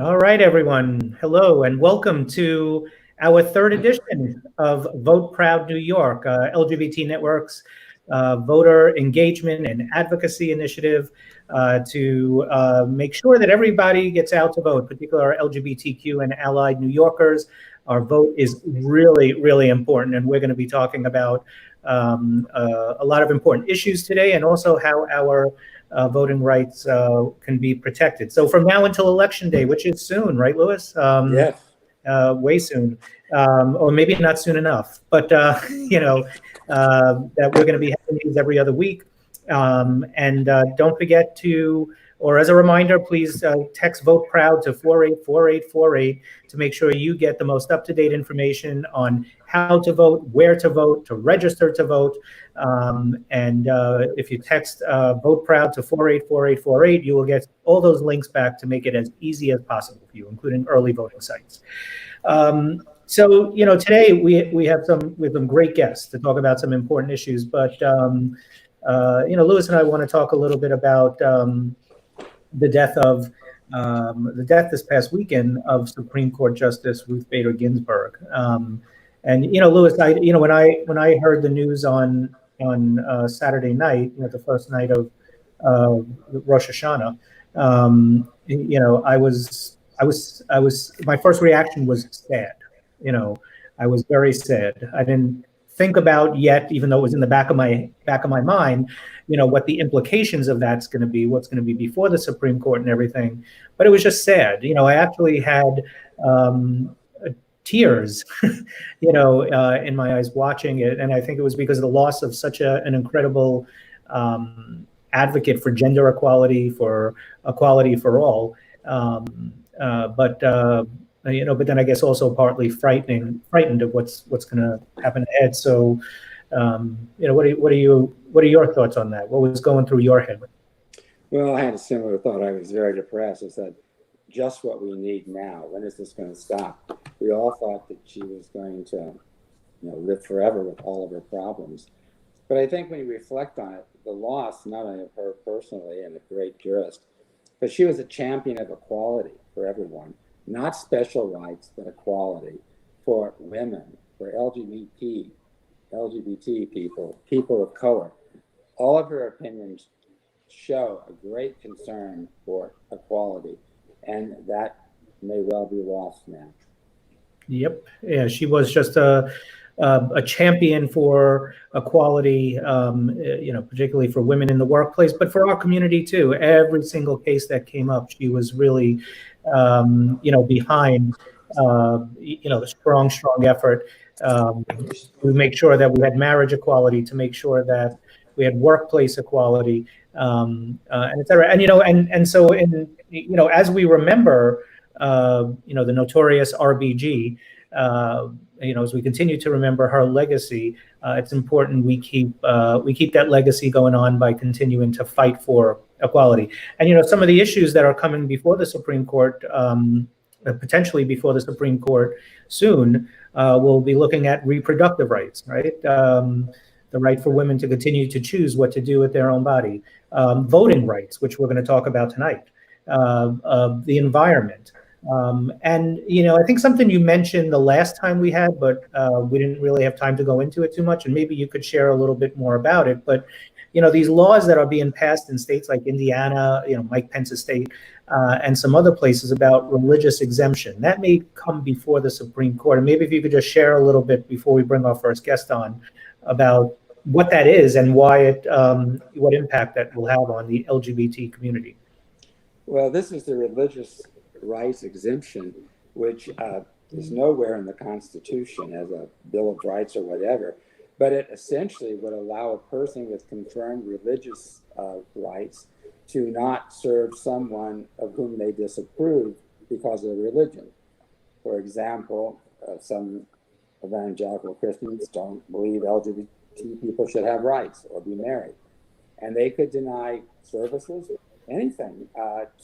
All right, everyone. Hello, and welcome to our third edition of Vote Proud New York, LGBT Network's voter engagement and advocacy initiative to make sure that everybody gets out to vote, particularly our LGBTQ and allied New Yorkers. Our vote is really, really important, and we're going to be talking about a lot of important issues today, and also how our voting rights can be protected. So from now until Election Day, which is soon, right, Louis? Yes. Way soon, or maybe not soon enough. But that we're going to be having these every other week. And don't forget to, or as a reminder, please text Vote Proud to 484848 to make sure you get the most up-to-date information on how to vote, where to register to vote. And if you text Vote Proud to 484848, you will get all those links back to make it as easy as possible for you, including early voting sites. So, today we have some great guests to talk about some important issues. But, Louis and I want to talk a little bit about the death this past weekend of Supreme Court Justice Ruth Bader Ginsburg. And Louis, when I heard the news on Saturday night, the first night of Rosh Hashanah, I was my first reaction was sad. I was very sad. I didn't think about yet, even though it was in the back of my mind, what the implications of that's going to be, what's going to be before the Supreme Court and everything. But it was just sad. I actually had tears, in my eyes watching it, and I think it was because of the loss of such an incredible advocate for gender equality, for equality for all. But then I guess also partly frightened of what's going to happen ahead. So, what are your thoughts on that? What was going through your head? Well, I had a similar thought. I was very depressed. I said, just what we need now. When is this going to stop? We all thought that she was going to, live forever with all of her problems. But I think when you reflect on it, the loss, not only of her personally and a great jurist, but she was a champion of equality for everyone. Not special rights, but equality for women, for LGBT people, people of color. All of her opinions show a great concern for equality, and that may well be lost now. Yep. Yeah, she was just a champion for equality, particularly for women in the workplace, but for our community too. Every single case that came up, she was really, behind, the strong effort to make sure that we had marriage equality, to make sure that we had workplace equality, and et cetera. And so as we remember, the notorious RBG, as we continue to remember her legacy, it's important we keep that legacy going on by continuing to fight for equality. And some of the issues that are coming before the Supreme Court, potentially before the Supreme Court soon, we'll be looking at reproductive rights, right? The right for women to continue to choose what to do with their own body, voting rights, which we're going to talk about tonight, the environment. And I think something you mentioned the last time we had, but we didn't really have time to go into it too much, and maybe you could share a little bit more about it. But these laws that are being passed in states like Indiana, Mike Pence's state, and some other places about religious exemption, that may come before the Supreme Court. And maybe if you could just share a little bit before we bring our first guest on about what that is and why what impact that will have on the LGBT community. Well, this is the religious rights exemption, which is nowhere in the Constitution as a Bill of Rights or whatever, but it essentially would allow a person with confirmed religious rights to not serve someone of whom they disapprove because of their religion. For example, some evangelical Christians don't believe LGBT people should have rights or be married, and they could deny services, anything,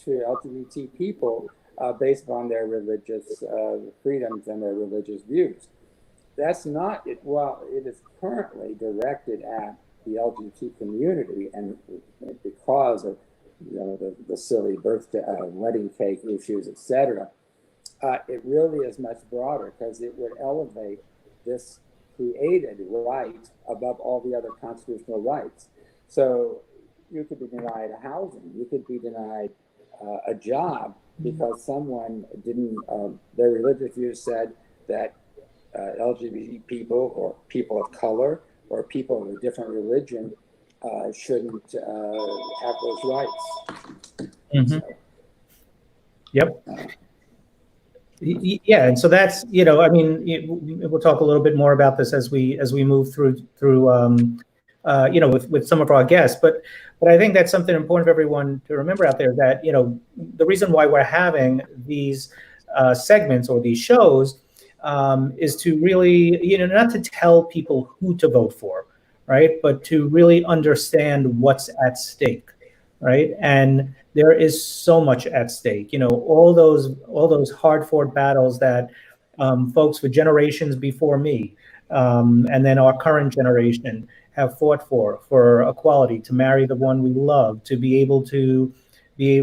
to LGBT people based on their religious freedoms and their religious views. That's not it. Well, it is currently directed at the LGBT community, and because of the silly birthday, wedding cake issues, etc. It really is much broader because it would elevate this created right above all the other constitutional rights. So you could be denied housing, you could be denied a job because someone didn't, their religious views said that LGBT people or people of color or people of a different religion shouldn't have those rights. Mhm. So, Yep. Yeah, and so that's, I mean, we'll talk a little bit more about this as we move through with some of our guests, but I think that's something important for everyone to remember out there, that the reason why we're having these segments or these shows is to really, not to tell people who to vote for, right, but to really understand what's at stake, right? And there is so much at stake. All those hard-fought battles that folks for generations before me, and then our current generation have fought for equality, to marry the one we love, to be able to be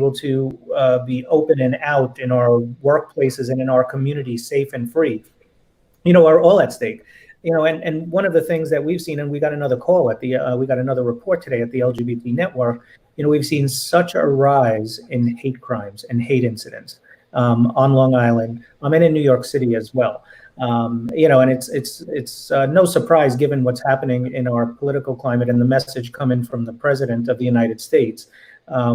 open and out in our workplaces and in our communities, safe and free, are all at stake. And one of the things that we've seen, and we got another call at we got another report today at the LGBT network, we've seen such a rise in hate crimes and hate incidents on Long Island, and in New York City as well. And it's no surprise given what's happening in our political climate and the message coming from the President of the United States,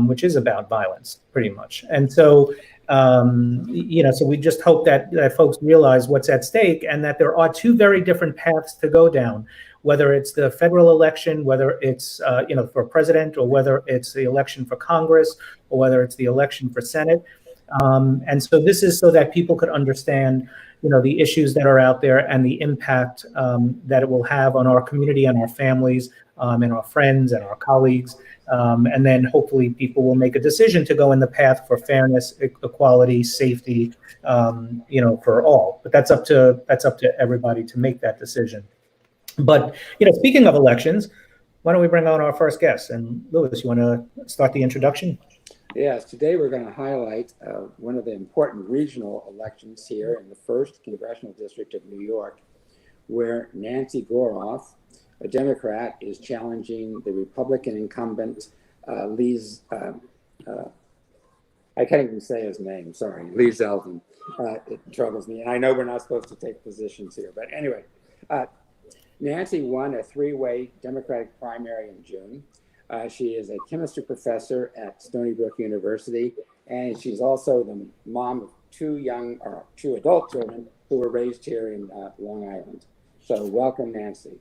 which is about violence, pretty much. And so, so we just hope that folks realize what's at stake, and that there are two very different paths to go down, whether it's the federal election, whether it's for president, or whether it's the election for Congress, or whether it's the election for Senate. And so this is so that people could understand, the issues that are out there and the impact that it will have on our community and our families, and our friends and our colleagues. And then hopefully people will make a decision to go in the path for fairness, equality, safety, for all. But that's up to everybody to make that decision. But, speaking of elections, why don't we bring on our first guest? And Louis, you want to start the introduction? Yes, today we're going to highlight one of the important regional elections here in the 1st Congressional District of New York, where Nancy Goroff, a Democrat, is challenging the Republican incumbent, Lee, I can't even say his name, sorry, Lee Zeldin. It troubles me, and I know we're not supposed to take positions here, but anyway. Nancy won a 3-way Democratic primary in June. She is a chemistry professor at Stony Brook University, and she's also the mom of 2 adult children who were raised here in Long Island. So welcome, Nancy.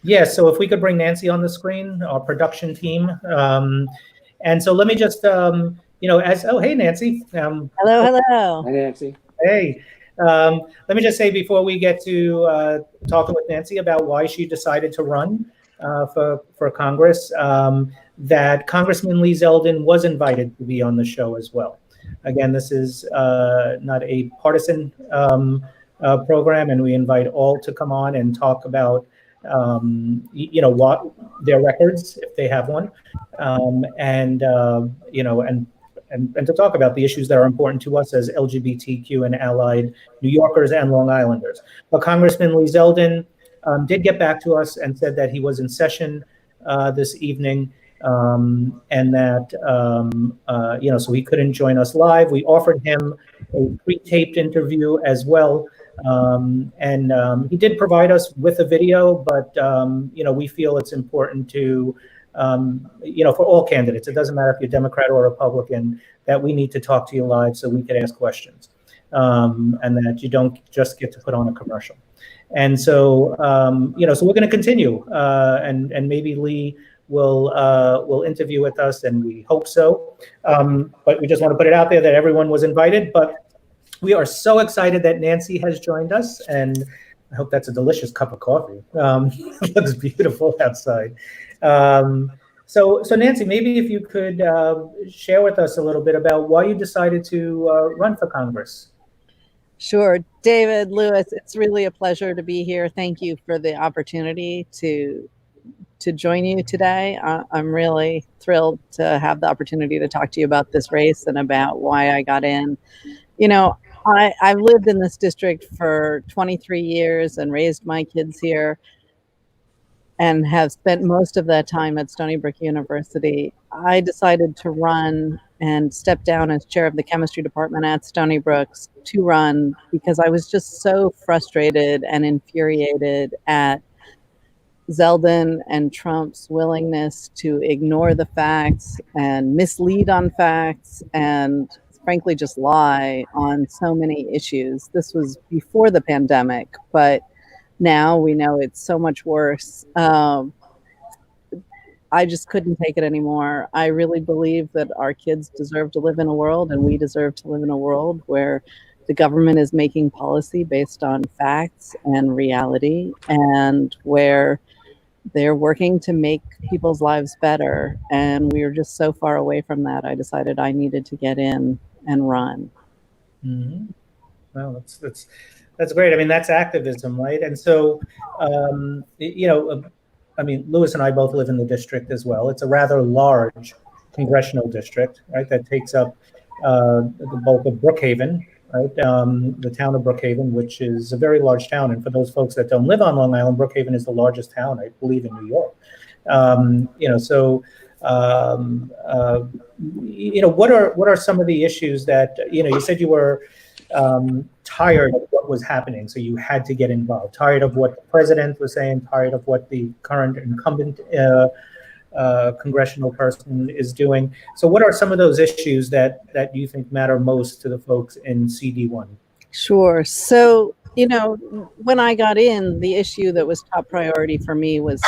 Yeah, so if we could bring Nancy on the screen, our production team. And so let me just, hey, Nancy. Hello. Hi, Nancy. Hey. Let me just say, before we get to talking with Nancy about why she decided to run for Congress, that Congressman Lee Zeldin was invited to be on the show as well. Again, this is not a partisan program, and we invite all to come on and talk about what their records, if they have one, and to talk about the issues that are important to us as LGBTQ and allied New Yorkers and Long Islanders. But Congressman Lee Zeldin did get back to us and said that he was in session this evening, and that so he couldn't join us live. We offered him a pre-taped interview as well. And he did provide us with a video, but we feel it's important to, for all candidates, it doesn't matter if you're Democrat or Republican, that we need to talk to you live so we could ask questions, and that you don't just get to put on a commercial. And so, so we're going to continue, and maybe Lee will interview with us, and we hope so. But we just want to put it out there that everyone was invited, but we are so excited that Nancy has joined us, and I hope that's a delicious cup of coffee. It looks beautiful outside. So Nancy, maybe if you could share with us a little bit about why you decided to run for Congress. Sure. David, Louis, it's really a pleasure to be here. Thank you for the opportunity to to join you today. I'm really thrilled to have the opportunity to talk to you about this race and about why I got in. You know, I've lived in this district for 23 years and raised my kids here and have spent most of that time at Stony Brook University. I decided to run and step down as chair of the chemistry department at Stony Brook to run because I was just so frustrated and infuriated at Zeldin and Trump's willingness to ignore the facts and mislead on facts and frankly just lie on so many issues. This was before the pandemic, but now we know it's so much worse. I just couldn't take it anymore. I really believe that our kids deserve to live in a world, and we deserve to live in a world where the government is making policy based on facts and reality, and where they're working to make people's lives better. And we were just so far away from that. I decided I needed to get in and run. Mm-hmm. Well, that's great. I mean, that's activism, right? And so, I mean, Lewis and I both live in the district as well. It's a rather large congressional district, right? That takes up the bulk of Brookhaven, right? The town of Brookhaven, which is a very large town. And for those folks that don't live on Long Island, Brookhaven is the largest town, I believe, in New York. What are some of the issues that, you said you were tired of what was happening, so you had to get involved, tired of what the president was saying, tired of what the current incumbent congressional person is doing. So what are some of those issues that you think matter most to the folks in CD1? Sure. So, when I got in, the issue that was top priority for me was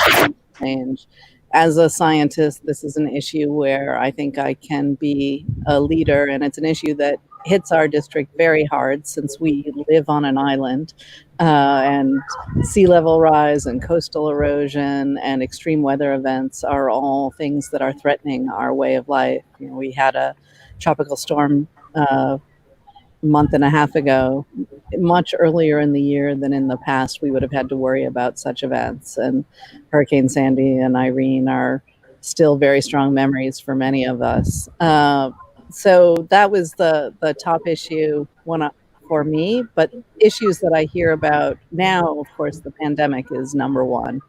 change. As a scientist, this is an issue where I think I can be a leader, and it's an issue that hits our district very hard since we live on an island, and sea level rise and coastal erosion and extreme weather events are all things that are threatening our way of life. We had a tropical storm a month and a half ago, much earlier in the year than in the past we would have had to worry about such events. And Hurricane Sandy and Irene are still very strong memories for many of us. So that was the top issue for me. But issues that I hear about now, of course, the pandemic is number one.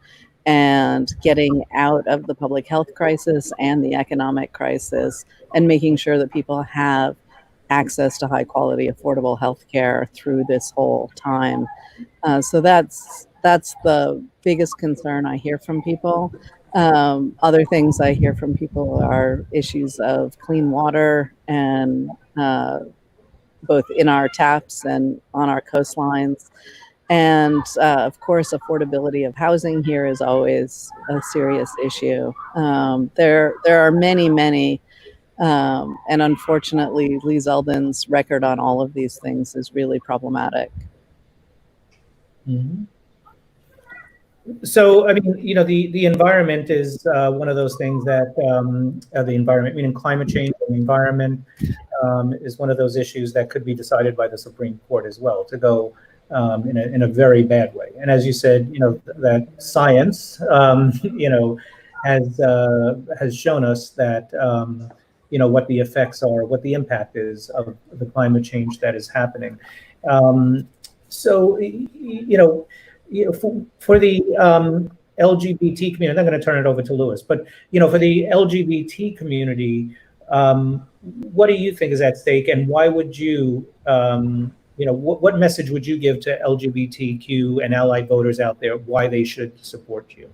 And getting out of the public health crisis and the economic crisis and making sure that people have access to high quality, affordable health care through this whole time. So that's the biggest concern I hear from people. Other things I hear from people are issues of clean water and both in our taps and on our coastlines. And of course, affordability of housing here is always a serious issue. There are many, and unfortunately, Lee Zeldin's record on all of these things is really problematic. Mm-hmm. So, I mean, the environment is one of those things that the environment, meaning climate change and the environment, is one of those issues that could be decided by the Supreme Court as well, to go in a very bad way. And as you said, that science, has shown us that, what the effects are, what the impact is of the climate change that is happening. For the LGBT community, I'm going to turn it over to Lewis, but for the LGBT community, what do you think is at stake, and why would you, what message would you give to LGBTQ and allied voters out there why they should support you?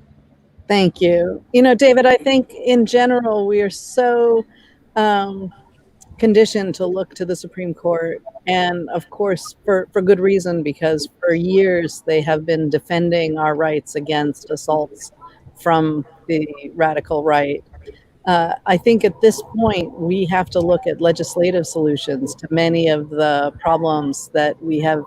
Thank you. David, I think in general we are so conditioned to look to the Supreme Court, and of course for good reason, because for years they have been defending our rights against assaults from the radical right. I think at this point we have to look at legislative solutions to many of the problems that we have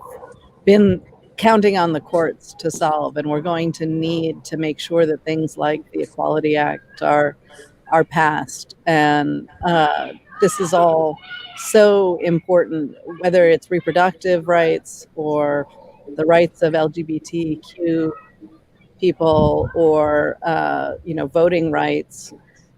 been counting on the courts to solve, and we're going to need to make sure that things like the Equality Act are passed. And this is all so important, whether it's reproductive rights or the rights of LGBTQ people or, voting rights,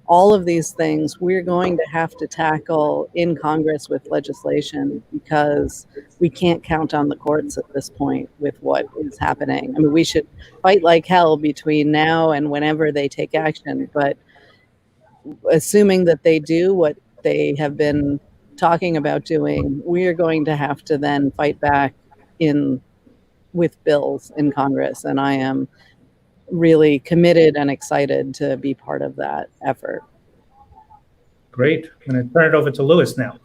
all of these things we're going to have to tackle in Congress with legislation, because we can't count on the courts at this point with what is happening. I mean, we should fight like hell between now and whenever they take action, but assuming that they do what they have been talking about doing, we are going to have to then fight back with bills in Congress. And I am really committed and excited to be part of that effort. Great. I'm going to turn it over to Louis now.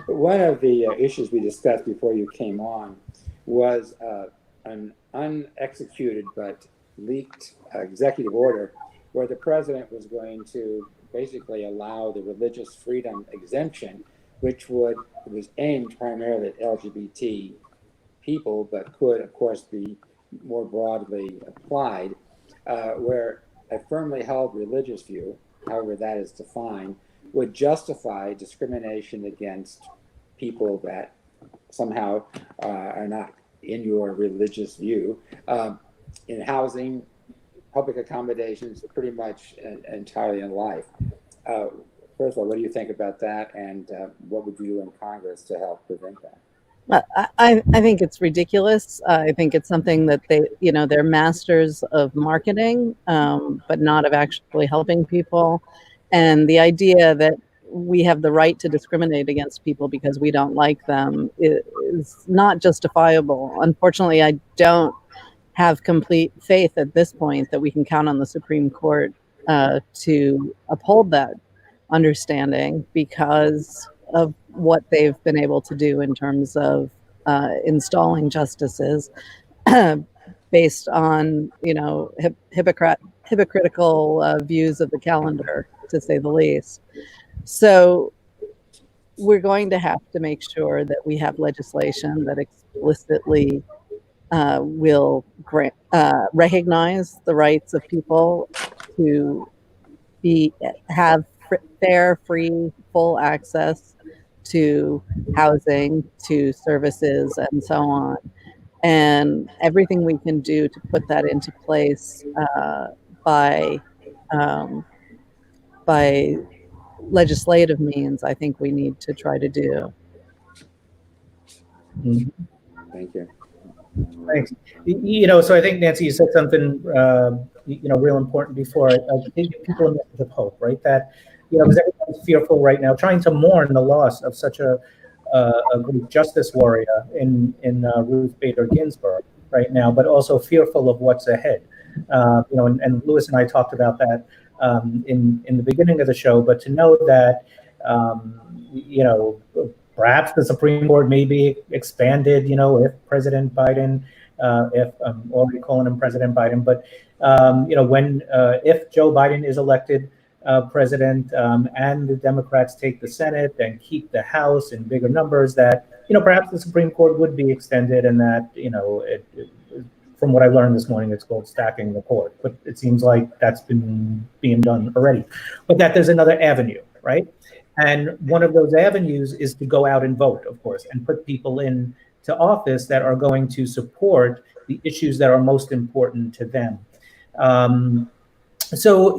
One of the issues we discussed before you came on was an unexecuted but leaked executive order where the president was going to basically allow the religious freedom exemption, which was aimed primarily at LGBT people, but could, of course, be more broadly applied, where a firmly held religious view, however that is defined, would justify discrimination against people that somehow are not in your religious view, in housing, public accommodations, pretty much entirely in life. First of all, what do you think about that, and what would you do in Congress to help prevent that? I think it's ridiculous. I think it's something that they're masters of marketing, but not of actually helping people. And the idea that we have the right to discriminate against people because we don't like them is not justifiable. Unfortunately, I don't have complete faith at this point that we can count on the Supreme Court to uphold that understanding, because of what they've been able to do in terms of installing justices based on, hypocritical views of the calendar, to say the least. So we're going to have to make sure that we have legislation that explicitly will recognize the rights of people to have fair, free, full access to housing, to services, and so on. And everything we can do to put that into place by legislative means, I think we need to try to do. Mm-hmm. Thank you. Thanks. So I think, Nancy, you said something, real important before. I think people a message of hope, right? That, because everyone's fearful right now, trying to mourn the loss of such a great justice warrior in Ruth Bader Ginsburg right now, but also fearful of what's ahead. And Louis and I talked about that in the beginning of the show, but to know that, perhaps the Supreme Court may be expanded, if President Biden, I'm already calling him President Biden, but, if Joe Biden is elected president and the Democrats take the Senate and keep the House in bigger numbers, that, perhaps the Supreme Court would be extended, and that, from what I learned this morning, it's called stacking the court, but it seems like that's been being done already, but that there's another avenue, right? And one of those avenues is to go out and vote, of course, and put people into office that are going to support the issues that are most important to them. So,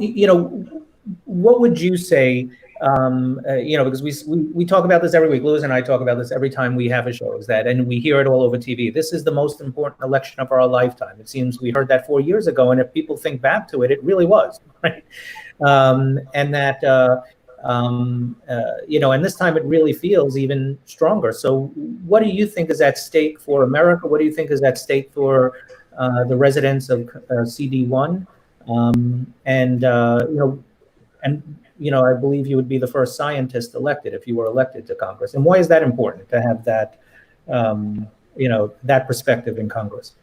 what would you say, because we talk about this every week, Louis and I talk about this every time we have a show, and we hear it all over TV. This is the most important election of our lifetime. It seems we heard that 4 years ago, and if people think back to it, it really was, right? And that, and this time it really feels even stronger. So what do you think is at stake for America? What do you think is at stake for the residents of CD1? I believe you would be the first scientist elected if you were elected to Congress. And why is that important to have that, that perspective in Congress?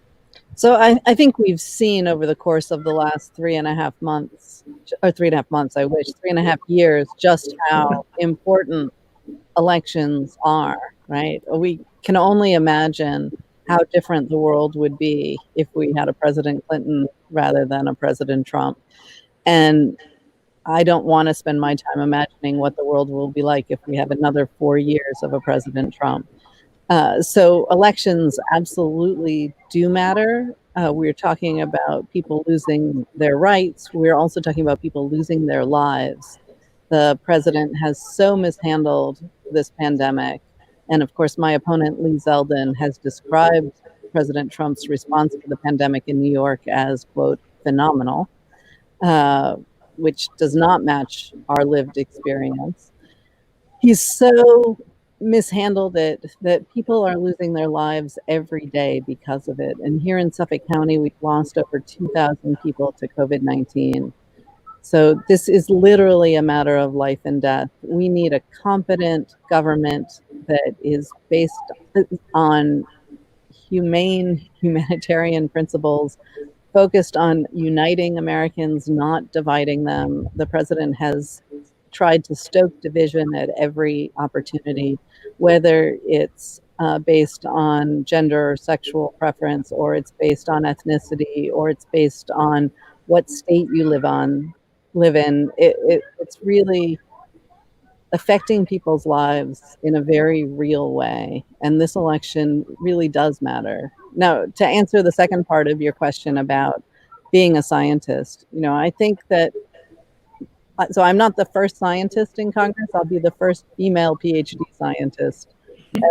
So I think we've seen over the course of the last 3.5 months, or 3.5 months, 3.5 years, just how important elections are, right? We can only imagine how different the world would be if we had a President Clinton rather than a President Trump. And I don't want to spend my time imagining what the world will be like if we have another 4 years of a President Trump. So elections absolutely do matter. we're talking about people losing their rights. We're also talking about people losing their lives. The president has so mishandled this pandemic. And of course, my opponent, Lee Zeldin, has described President Trump's response to the pandemic in New York as, quote, phenomenal, which does not match our lived experience. He's so mishandled it that people are losing their lives every day because of it. And here in Suffolk County, we've lost over 2,000 people to COVID-19. So this is literally a matter of life and death. We need a competent government that is based on humanitarian principles, focused on uniting Americans, not dividing them. The president has tried to stoke division at every opportunity, whether it's based on gender or sexual preference, or it's based on ethnicity, or it's based on what state you live in. It's really affecting people's lives in a very real way. And this election really does matter. Now, to answer the second part of your question about being a scientist, I think that, so I'm not the first scientist in Congress. I'll be the first female PhD scientist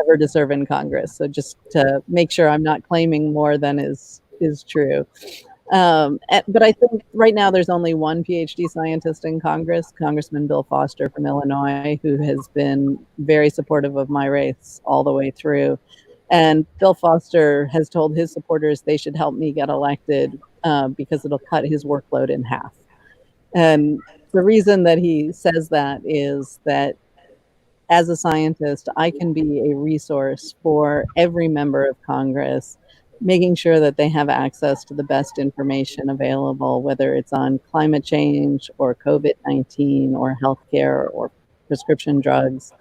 ever to serve in Congress. So just to make sure I'm not claiming more than is true. But I think right now there's only one PhD scientist in Congress, Congressman Bill Foster from Illinois, who has been very supportive of my race all the way through. And Bill Foster has told his supporters they should help me get elected because it'll cut his workload in half. And the reason that he says that is that as a scientist, I can be a resource for every member of Congress, making sure that they have access to the best information available, whether it's on climate change or COVID-19 or healthcare or prescription drugs,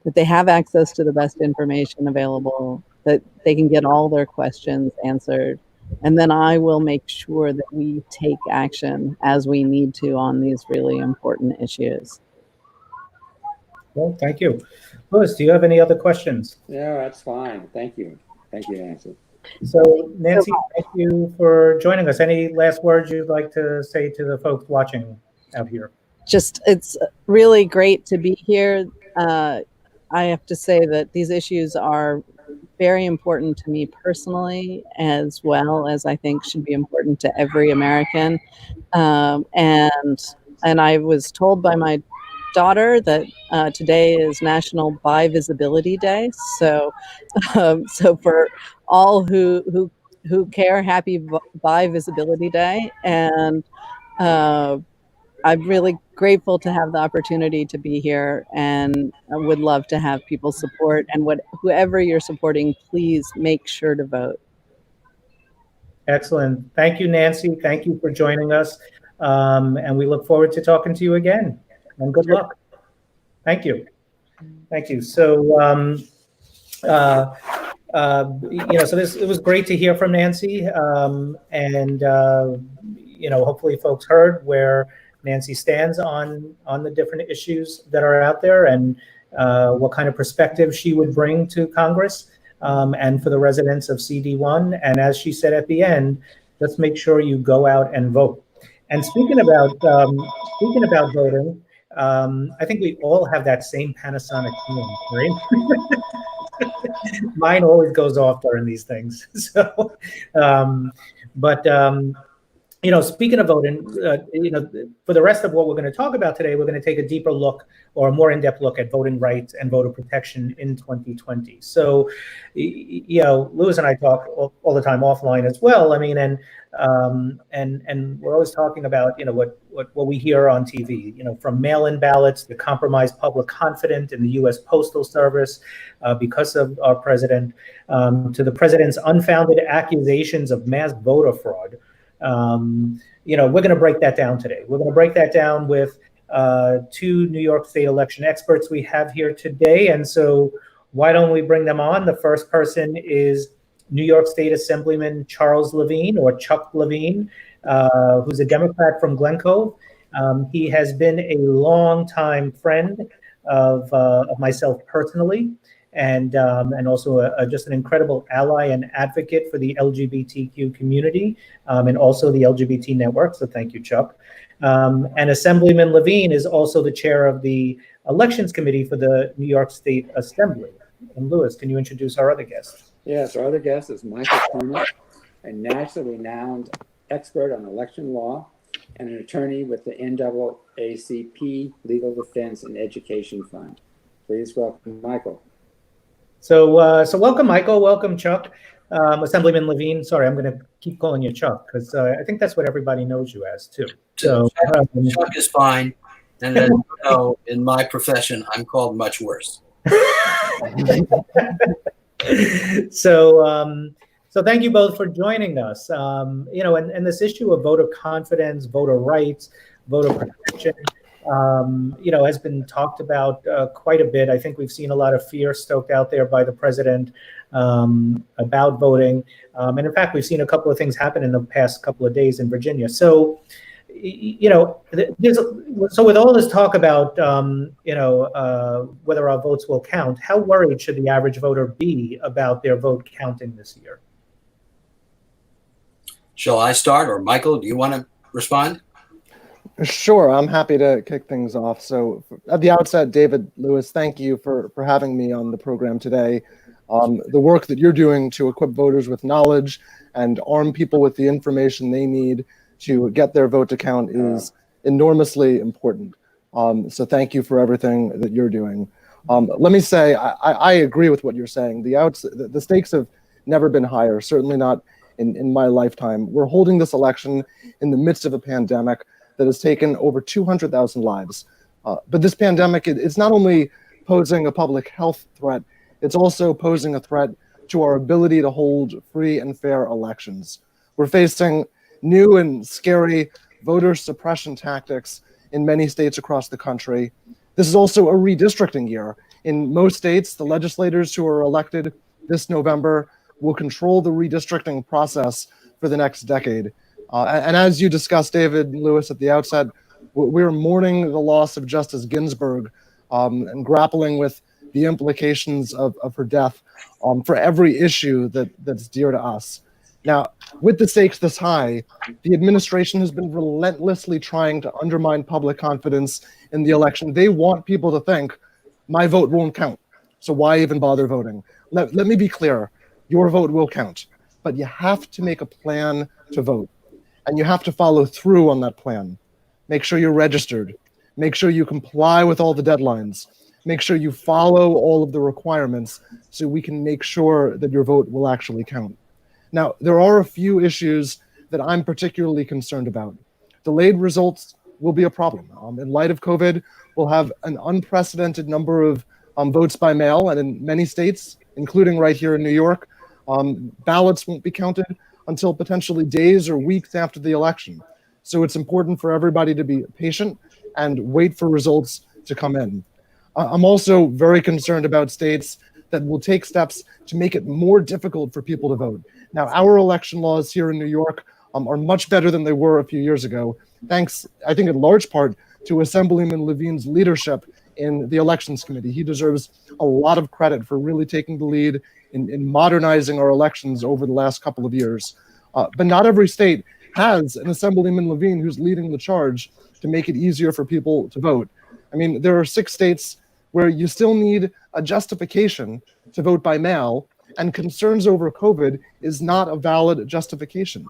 that they have access to the best information available, that they can get all their questions answered. And then I will make sure that we take action as we need to on these really important issues. Well, thank you. Louis, do you have any other questions? No, that's fine. Thank you. Thank you, Nancy. So, Nancy, thank you for joining us. Any last words you'd like to say to the folks watching out here? Just, it's really great to be here. I have to say that these issues are very important to me personally, as well as I think should be important to every American. And I was told by my daughter that today is National Bi Visibility Day. So for all who care, happy Bi Visibility Day. And I'm really grateful to have the opportunity to be here, and I would love to have people support. And whoever you're supporting, please make sure to vote. Excellent. Thank you, Nancy. Thank you for joining us. And we look forward to talking to you again. And good luck. Thank you. Thank you. So, it was great to hear from Nancy. Hopefully folks heard where Nancy stands on the different issues that are out there, and what kind of perspective she would bring to Congress and for the residents of CD1. And as she said at the end, just make sure you go out and vote. And speaking about voting, I think we all have that same Panasonic phone, right? Mine always goes off during these things. So, speaking of voting, for the rest of what we're going to talk about today, we're going to take a deeper look, or a more in-depth look, at voting rights and voter protection in 2020. So, Louis and I talk all the time offline as well. I mean, and we're always talking about, what we hear on TV, from mail-in ballots to compromised public confidence in the U.S. Postal Service because of our president, to the president's unfounded accusations of mass voter fraud. We're going to break that down today. We're going to break that down with two New York State election experts we have here today. And so why don't we bring them on? The first person is New York State Assemblyman Charles Levine, or Chuck Levine, who's a Democrat from Glen Cove. He has been a longtime friend of myself personally, and also just an incredible ally and advocate for the LGBTQ community, and also the LGBT network. So thank you, Chuck. And Assemblyman Levine is also the chair of the Elections Committee for the New York State Assembly. And Louis, can you introduce our other guest? Yes, our other guest is Michael Cormier, a nationally renowned expert on election law and an attorney with the NAACP Legal Defense and Education Fund. Please welcome Michael. So welcome, Michael. Welcome, Chuck. Assemblyman Levine. Sorry, I'm going to keep calling you Chuck because I think that's what everybody knows you as too. So Chuck is fine, and then in my profession, I'm called much worse. So thank you both for joining us. And this issue of voter confidence, voter rights, voter protection, has been talked about quite a bit. I think we've seen a lot of fear stoked out there by the president about voting. And in fact, we've seen a couple of things happen in the past couple of days in Virginia. So, so with all this talk about, whether our votes will count, how worried should the average voter be about their vote counting this year? Shall I start, or Michael, do you want to respond? Sure, I'm happy to kick things off. So at the outset, David, Louis, thank you for having me on the program today. The work that you're doing to equip voters with knowledge and arm people with the information they need to get their vote to count is enormously important. So thank you for everything that you're doing. Let me say, I agree with what you're saying. The stakes have never been higher, certainly not in my lifetime. We're holding this election in the midst of a pandemic that has taken over 200,000 lives. But this pandemic, it's not only posing a public health threat, it's also posing a threat to our ability to hold free and fair elections. We're facing new and scary voter suppression tactics in many states across the country. This is also a redistricting year. In most states, the legislators who are elected this November will control the redistricting process for the next decade. And as you discussed, David and Louis, at the outset, we're mourning the loss of Justice Ginsburg and grappling with the implications of her death for every issue that's dear to us. Now, with the stakes this high, the administration has been relentlessly trying to undermine public confidence in the election. They want people to think, my vote won't count, so why even bother voting? Let me be clear, your vote will count, but you have to make a plan to vote. And you have to follow through on that plan. Make sure you're registered. Make sure you comply with all the deadlines. Make sure you follow all of the requirements so we can make sure that your vote will actually count. Now, there are a few issues that I'm particularly concerned about. Delayed results will be a problem. In light of COVID, we'll have an unprecedented number of votes by mail, and in many states, including right here in New York, ballots won't be counted until potentially days or weeks after the election. So it's important for everybody to be patient and wait for results to come in. I'm also very concerned about states that will take steps to make it more difficult for people to vote. Now, our election laws here in New York are much better than they were a few years ago, thanks, I think, in large part to Assemblyman Levine's leadership in the Elections Committee. He deserves a lot of credit for really taking the lead in modernizing our elections over the last couple of years. But not every state has an Assemblyman Levine who's leading the charge to make it easier for people to vote. I mean, there are 6 states where you still need a justification to vote by mail, and concerns over COVID is not a valid justification.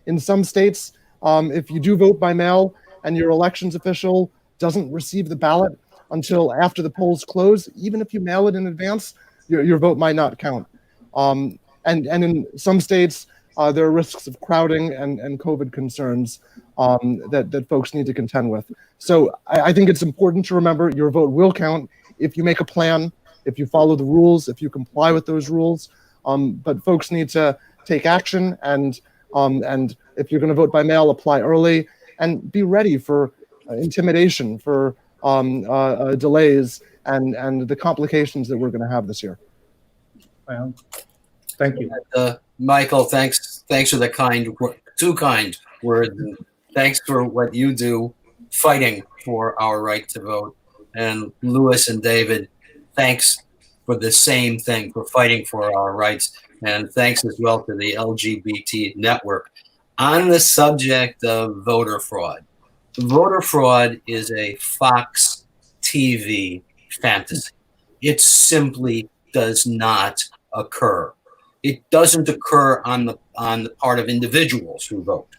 In some states, if you do vote by mail and your elections official doesn't receive the ballot until after the polls close, even if you mail it in advance, your vote might not count. And in some states, there are risks of crowding and COVID concerns that folks need to contend with. So I think it's important to remember your vote will count if you make a plan, if you follow the rules, if you comply with those rules. But folks need to take action, and if you're going to vote by mail, apply early and be ready for intimidation, for delays, and the complications that we're going to have this year. Well, thank you. Michael, thanks for the too kind words. And thanks for what you do fighting for our right to vote. And Louis and David, thanks for the same thing, for fighting for our rights. And thanks as well to the LGBT network. On the subject of voter fraud, voter fraud is a Fox TV fantasy. It simply does not occur. It doesn't occur on the part of individuals who vote.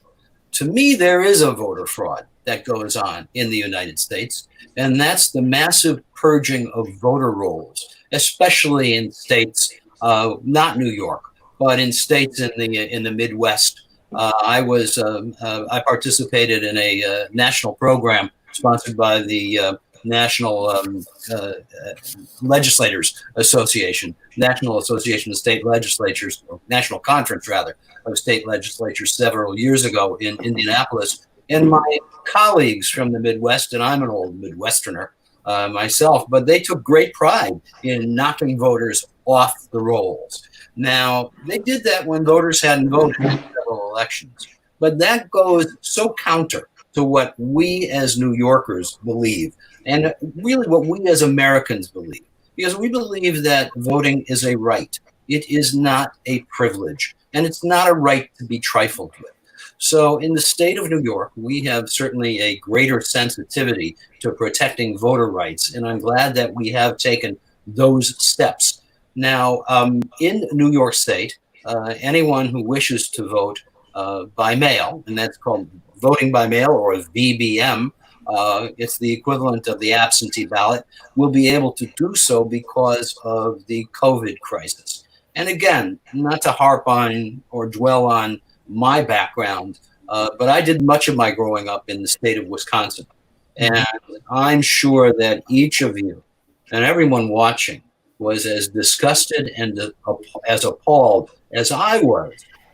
To me, there is a voter fraud that goes on in the United States, and that's the massive purging of voter rolls, especially in states, not New York, but in states in the Midwest. I participated in a national program sponsored by the National Legislators Association, National Association of State Legislatures, or National Conference rather, of state legislatures several years ago in Indianapolis. And my colleagues from the Midwest, and I'm an old Midwesterner myself, but they took great pride in knocking voters off the rolls. Now, they did that when voters hadn't voted in several elections, but that goes so counter to what we as New Yorkers believe, and really what we as Americans believe, because we believe that voting is a right. It is not a privilege, and it's not a right to be trifled with. So in the state of New York, we have certainly a greater sensitivity to protecting voter rights, and I'm glad that we have taken those steps. Now, in New York State, anyone who wishes to vote by mail, and that's called voting by mail, or VBM, it's the equivalent of the absentee ballot, will be able to do so because of the COVID crisis. And again, not to harp on or dwell on my background, but I did much of my growing up in the state of Wisconsin. And I'm sure that each of you and everyone watching was as disgusted and as appalled as I was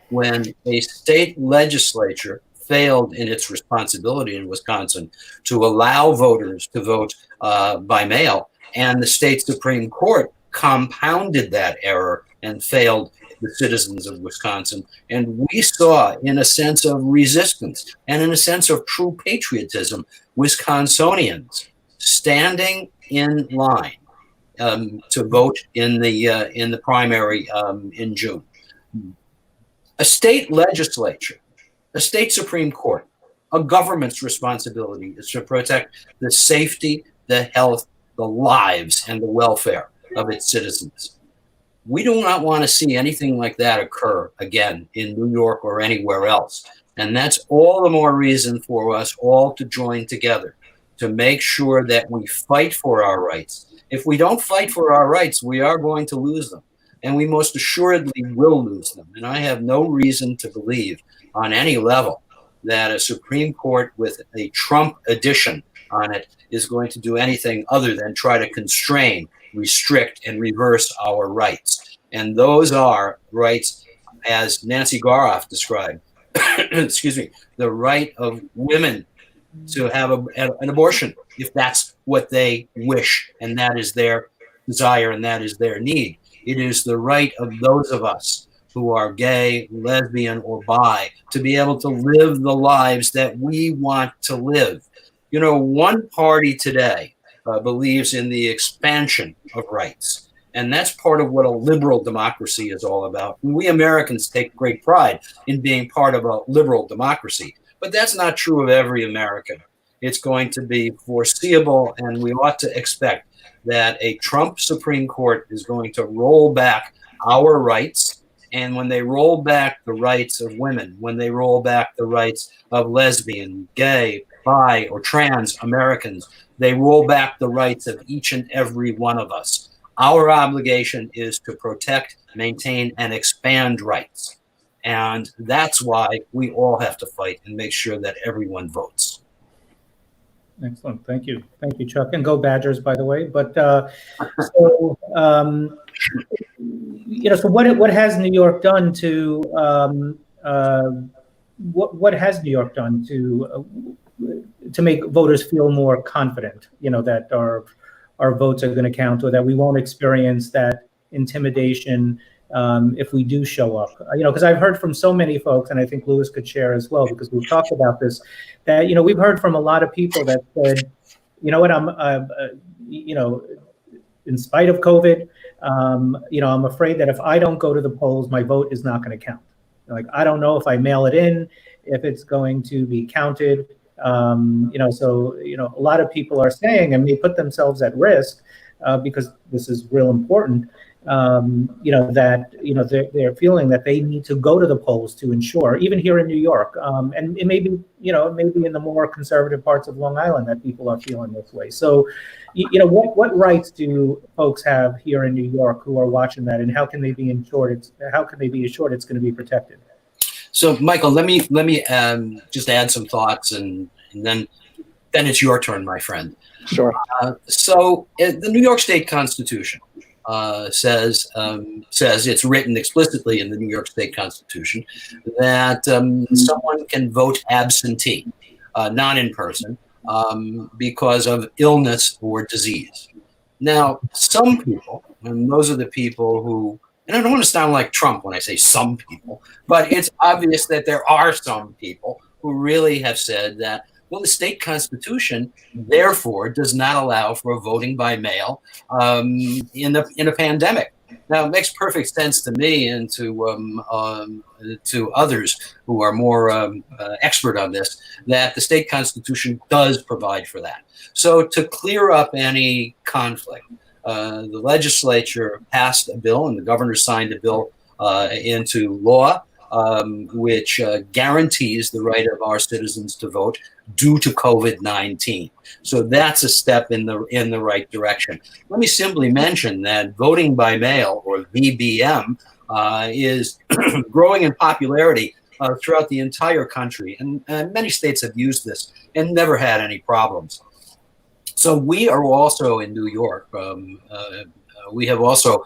when a state legislature failed in its responsibility in Wisconsin to allow voters to vote by mail, and the state Supreme Court compounded that error and failed the citizens of Wisconsin. And we saw, in a sense of resistance and in a sense of true patriotism, Wisconsinians standing in line to vote in the primary in June. A state legislature, a state Supreme Court, a government's responsibility is to protect the safety, the health, the lives, and the welfare of its citizens. We do not want to see anything like that occur again in New York or anywhere else. And that's all the more reason for us all to join together to make sure that we fight for our rights. If we don't fight for our rights, we are going to lose them. And we most assuredly will lose them. And I have no reason to believe on any level that a Supreme Court with a Trump edition on it is going to do anything other than try to constrain, restrict, and reverse our rights. And those are rights, as Nancy Garoff described, excuse me, the right of women to have an abortion if that's what they wish, and that is their desire, and that is their need. It is the right of those of us who are gay, lesbian, or bi to be able to live the lives that we want to live. You know, one party today believes in the expansion of rights. And that's part of what a liberal democracy is all about. And we Americans take great pride in being part of a liberal democracy. But that's not true of every American. It's going to be foreseeable, and we ought to expect that a Trump Supreme Court is going to roll back our rights. And when they roll back the rights of women, when they roll back the rights of lesbian, gay, bi, or trans Americans, they roll back the rights of each and every one of us. Our obligation is to protect, maintain, and expand rights. And that's why we all have to fight and make sure that everyone votes. Excellent. Thank you. Thank you, Chuck. And go Badgers, by the way. But so what has New York done to what has New York done to make voters feel more confident, that our votes are going to count, or that we won't experience that intimidation if we do show up? Because I've heard from so many folks, and I think Louis could share as well, because we've talked about this, that we've heard from a lot of people that said, in spite of COVID. I'm afraid that if I don't go to the polls, my vote is not going to count. Like, I don't know if I mail it in, if it's going to be counted. A lot of people are saying, and they put themselves at risk because this is real important. They're feeling that they need to go to the polls to ensure, even here in New York, and it may be in the more conservative parts of Long Island that people are feeling this way. So, what rights do folks have here in New York who are watching that, and how can they be assured it's going to be protected? So, Michael, let me just add some thoughts, and then it's your turn, my friend. Sure. So, the New York State Constitution says it's written explicitly in the New York State Constitution that someone can vote absentee, not in person, because of illness or disease. Now, some people, and those are the people who, and I don't want to sound like Trump when I say some people, but it's obvious that there are some people who really have said that, well, the state constitution, therefore, does not allow for voting by mail in a pandemic. Now, it makes perfect sense to me and to others who are more expert on this, that the state constitution does provide for that. So to clear up any conflict, the legislature passed a bill, and the governor signed a bill into law, which guarantees the right of our citizens to vote due to COVID-19. So that's a step in the right direction. Let me simply mention that voting by mail, or VBM, is growing in popularity throughout the entire country, and many states have used this and never had any problems. So we are also in New York. We have also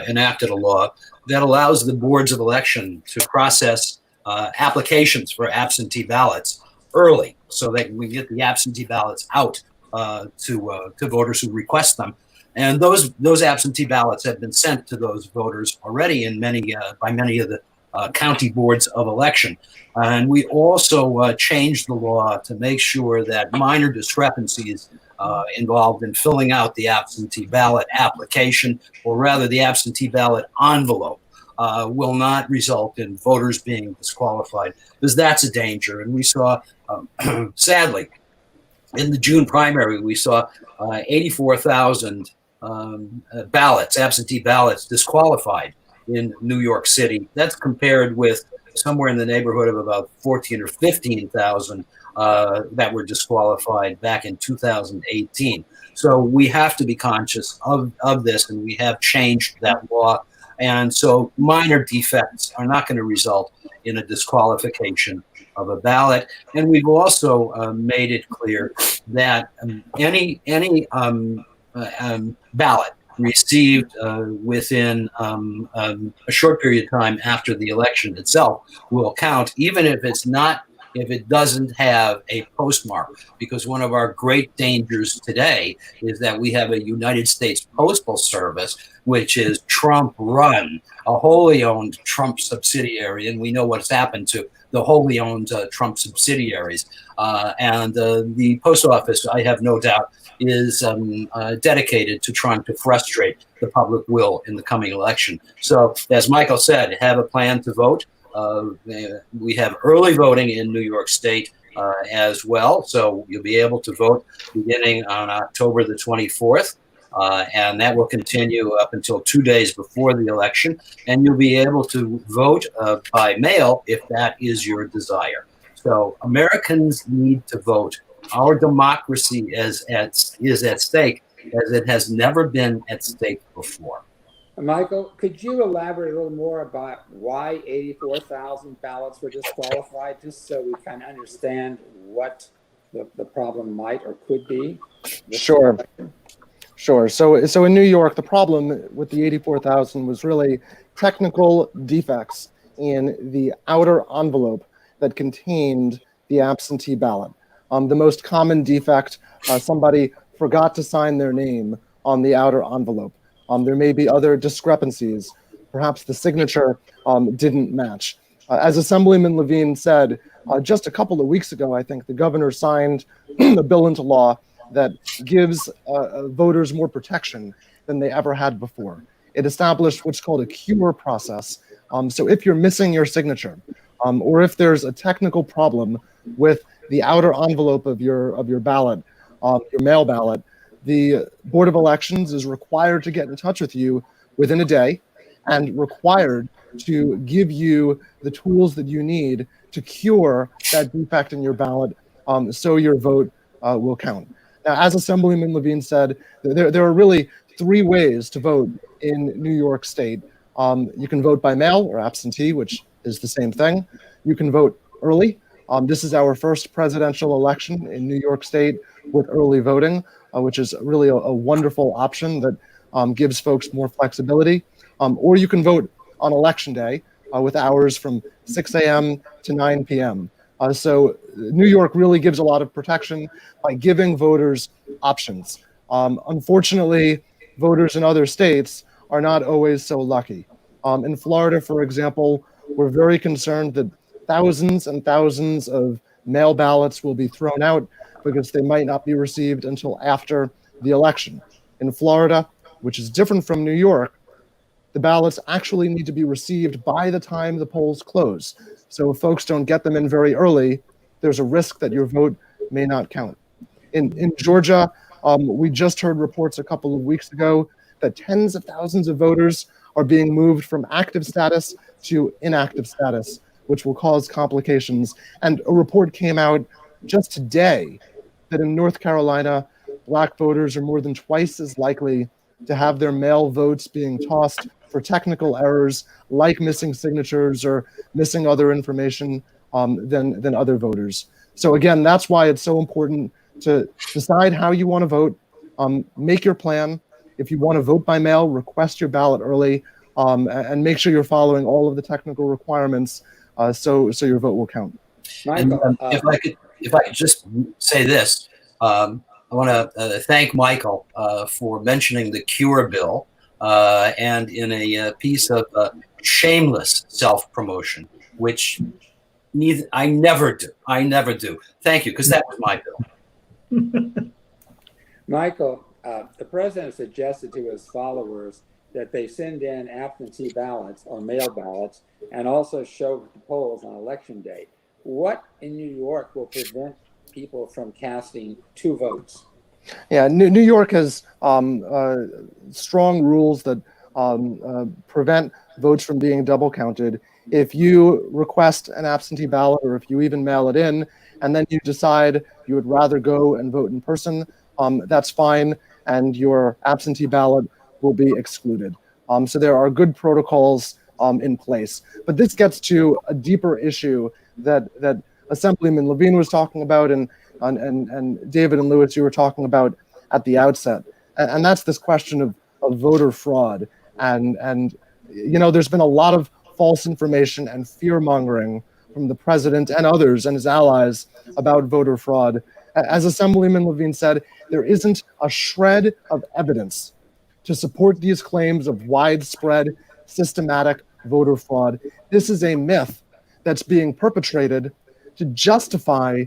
enacted a law that allows the boards of election to process applications for absentee ballots early, so that we get the absentee ballots out to voters who request them. And those absentee ballots have been sent to those voters already by many of the county boards of election. And we also changed the law to make sure that minor discrepancies involved in filling out the absentee ballot application, or rather the absentee ballot envelope, will not result in voters being disqualified, because that's a danger. And we saw, sadly, in the June primary, we saw 84,000 absentee ballots disqualified in New York City. That's compared with somewhere in the neighborhood of about 14 or 15,000 that were disqualified back in 2018. So we have to be conscious of this, and we have changed that law. And so minor defects are not going to result in a disqualification of a ballot. And we've also made it clear that any ballot received within a short period of time after the election itself will count, even if it doesn't have a postmark, because one of our great dangers today is that we have a United States Postal Service, which is Trump run, a wholly owned Trump subsidiary, and we know what's happened to the wholly owned Trump subsidiaries. And the post office, I have no doubt, is dedicated to trying to frustrate the public will in the coming election. So, as Michael said, have a plan to vote. We have early voting in New York State as well, so you'll be able to vote beginning on October the 24th, and that will continue up until 2 days before the election, and you'll be able to vote by mail if that is your desire. So Americans need to vote. Our democracy is at stake as it has never been at stake before. Michael, could you elaborate a little more about why 84,000 ballots were disqualified, just so we kind of understand what the problem might or could be? Sure. So in New York, the problem with the 84,000 was really technical defects in the outer envelope that contained the absentee ballot. The most common defect, somebody forgot to sign their name on the outer envelope. There may be other discrepancies. Perhaps the signature didn't match. As Assemblyman Levine said, just a couple of weeks ago, I think the governor signed a bill into law that gives voters more protection than they ever had before. It established what's called a cure process. So if you're missing your signature, or if there's a technical problem with the outer envelope of your ballot, your mail ballot, the Board of Elections is required to get in touch with you within a day and required to give you the tools that you need to cure that defect in your ballot, so your vote will count. Now, as Assemblyman Levine said, there are really three ways to vote in New York State. You can vote by mail or absentee, which is the same thing. You can vote early. This is our first presidential election in New York State with early voting, which is really a wonderful option that gives folks more flexibility. Or you can vote on Election Day with hours from 6 a.m. to 9 p.m. So New York really gives a lot of protection by giving voters options. Unfortunately, voters in other states are not always so lucky. In Florida, for example, we're very concerned that thousands and thousands of mail ballots will be thrown out because they might not be received until after the election. In Florida, which is different from New York, the ballots actually need to be received by the time the polls close. So if folks don't get them in very early, there's a risk that your vote may not count. In Georgia, we just heard reports a couple of weeks ago that tens of thousands of voters are being moved from active status to inactive status, which will cause complications. And a report came out just today that in North Carolina, Black voters are more than twice as likely to have their mail votes being tossed for technical errors like missing signatures or missing other information than other voters. So again, that's why it's so important to decide how you want to vote, make your plan. If you want to vote by mail, request your ballot early, and make sure you're following all of the technical requirements so your vote will count. Michael, if I could just say this, I want to thank Michael for mentioning the cure bill, and in a piece of shameless self-promotion, which I never do. Thank you, because that was my bill. Michael, the president suggested to his followers that they send in absentee ballots or mail ballots and also show the polls on election day. What in New York will prevent people from casting two votes? Yeah, New York has strong rules that prevent votes from being double counted. If you request an absentee ballot or if you even mail it in and then you decide you would rather go and vote in person, that's fine, and your absentee ballot will be excluded. So there are good protocols in place. But this gets to a deeper issue that Assemblyman Levine was talking about and David and Lewis, you were talking about at the outset. And that's this question of voter fraud. And you know, there's been a lot of false information and fear-mongering from the president and others and his allies about voter fraud. As Assemblyman Levine said, there isn't a shred of evidence to support these claims of widespread, systematic voter fraud. This is a myth that's being perpetrated to justify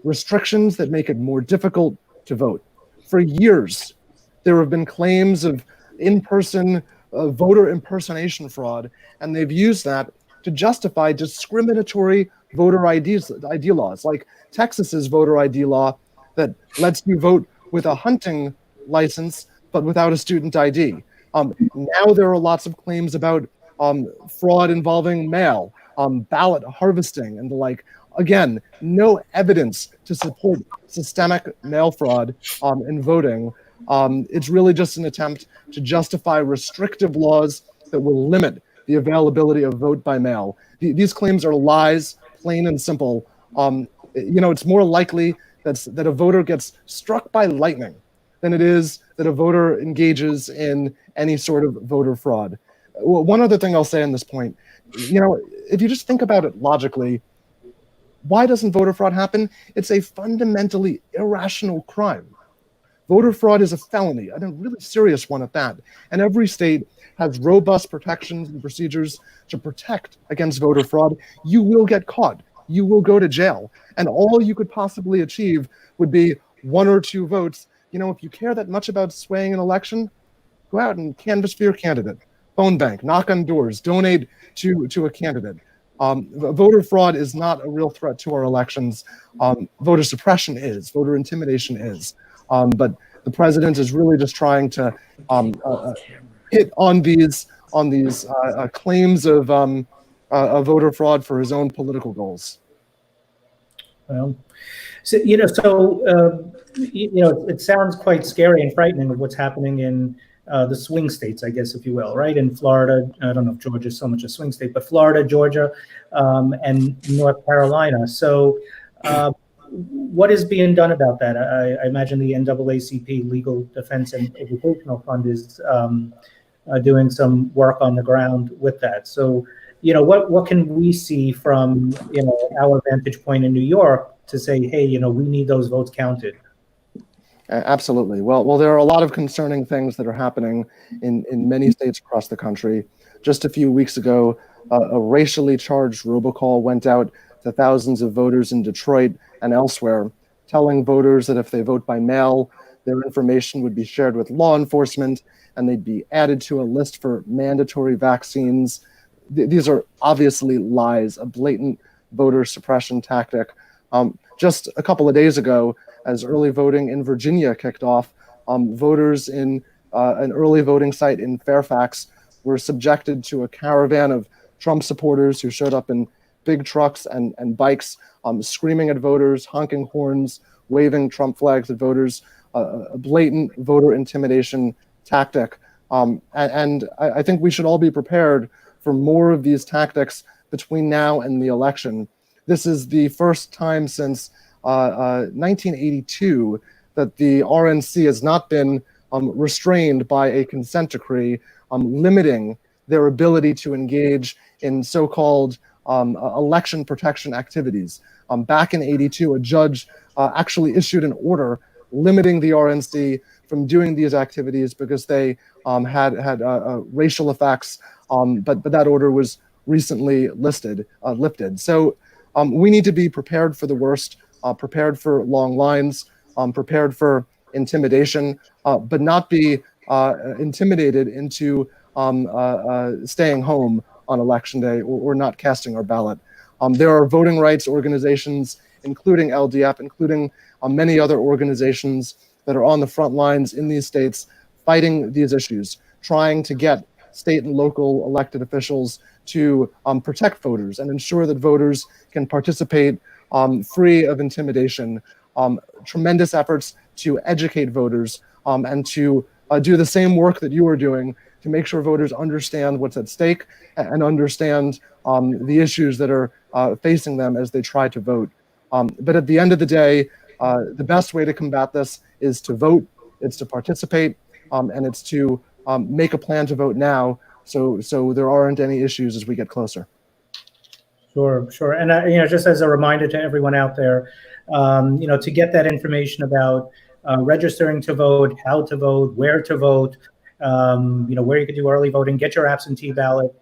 restrictions that make it more difficult to vote. For years, there have been claims of in-person voter impersonation fraud, and they've used that to justify discriminatory voter ID laws, like Texas's voter ID law that lets you vote with a hunting license, but without a student ID. Now there are lots of claims about fraud involving mail, ballot harvesting, and the like. Again, no evidence to support systemic mail fraud in voting. It's really just an attempt to justify restrictive laws that will limit the availability of vote by mail. These claims are lies, plain and simple. You know, it's more likely that a voter gets struck by lightning than it is that a voter engages in any sort of voter fraud. Well, one other thing I'll say on this point, you know, if you just think about it logically, why doesn't voter fraud happen? It's a fundamentally irrational crime. Voter fraud is a felony, and a really serious one at that. And every state has robust protections and procedures to protect against voter fraud. You will get caught. You will go to jail. And all you could possibly achieve would be 1 or 2 votes. You know, if you care that much about swaying an election, Go out and canvass for your candidate. Phone bank, knock on doors, donate to a candidate. Voter fraud is not a real threat to our elections. Voter suppression is, voter intimidation is. But the president is really just trying to hit on these claims of voter fraud for his own political goals. Well, so, it sounds quite scary and frightening of what's happening in the swing states, I guess, if you will, right? In Florida, I don't know if Georgia is so much a swing state, but Florida, Georgia, and North Carolina. So what is being done about that? I imagine the NAACP Legal Defense and Educational Fund is doing some work on the ground with that. So, what can we see from, our vantage point in New York to say, hey, we need those votes counted? Absolutely. Well, there are a lot of concerning things that are happening in many states across the country. Just a few weeks ago, a racially charged robocall went out to thousands of voters in Detroit and elsewhere, telling voters that if they vote by mail, their information would be shared with law enforcement and they'd be added to a list for mandatory vaccines. These are obviously lies, a blatant voter suppression tactic. Just a couple of days ago, as early voting in Virginia kicked off, voters in an early voting site in Fairfax were subjected to a caravan of Trump supporters who showed up in big trucks and bikes, screaming at voters, honking horns, waving Trump flags at voters, a blatant voter intimidation tactic. And I think we should all be prepared for more of these tactics between now and the election. This is the first time since 1982 that the RNC has not been restrained by a consent decree limiting their ability to engage in so-called election protection activities. Back in '82, a judge actually issued an order limiting the RNC from doing these activities because they had racial effects, but that order was recently lifted. So we need to be prepared for the worst, prepared for long lines, prepared for intimidation, but not be intimidated into staying home on election day or not casting our ballot. There are voting rights organizations, including LDF, including many other organizations that are on the front lines in these states fighting these issues, trying to get state and local elected officials to protect voters and ensure that voters can participate free of intimidation. Tremendous efforts to educate voters and to do the same work that you are doing to make sure voters understand what's at stake and understand the issues that are facing them as they try to vote. But at the end of the day, the best way to combat this is to vote, it's to participate, and it's to make a plan to vote now so there aren't any issues as we get closer. Sure. And just as a reminder to everyone out there, to get that information about registering to vote, how to vote, where to vote, where you can do early voting, get your absentee ballot,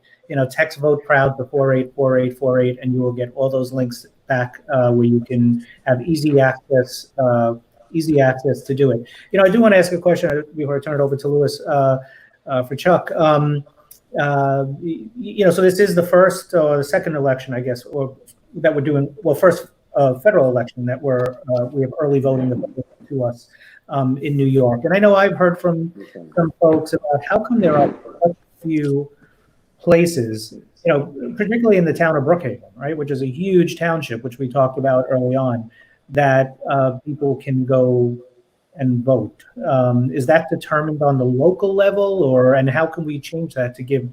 text vote proud to 484848, and you will get all those links back where you can have easy access to do it. I do want to ask a question before I turn it over to Louis for Chuck. So this is the first or the second election, I guess, or that we're doing. Well, first federal election that we have early voting to us in New York. And I know I've heard from some folks about how come there are such few places, particularly in the town of Brookhaven, right, which is a huge township, which we talked about early on, that people can go and vote. Is that determined on the local level, and how can we change that to give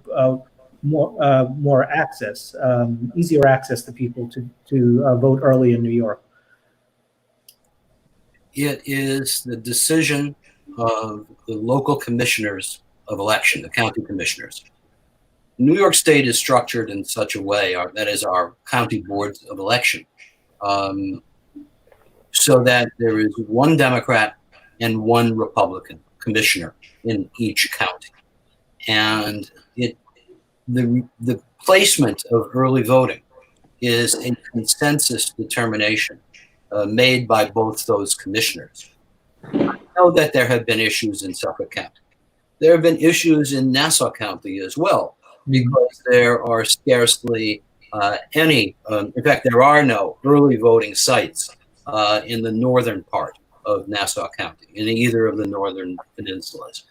more access, easier access to people to vote early in New York? It is the decision of the local commissioners of election, the county commissioners. New York State is structured in such a way, that is our county boards of election, so that there is one Democrat and one Republican commissioner in each county. And the placement of early voting is a consensus determination made by both those commissioners. I know that there have been issues in Suffolk County. there have been issues in Nassau County as well, because there are scarcely any, in fact, there are no early voting sites in the northern part of Nassau County, in either of the northern peninsulas.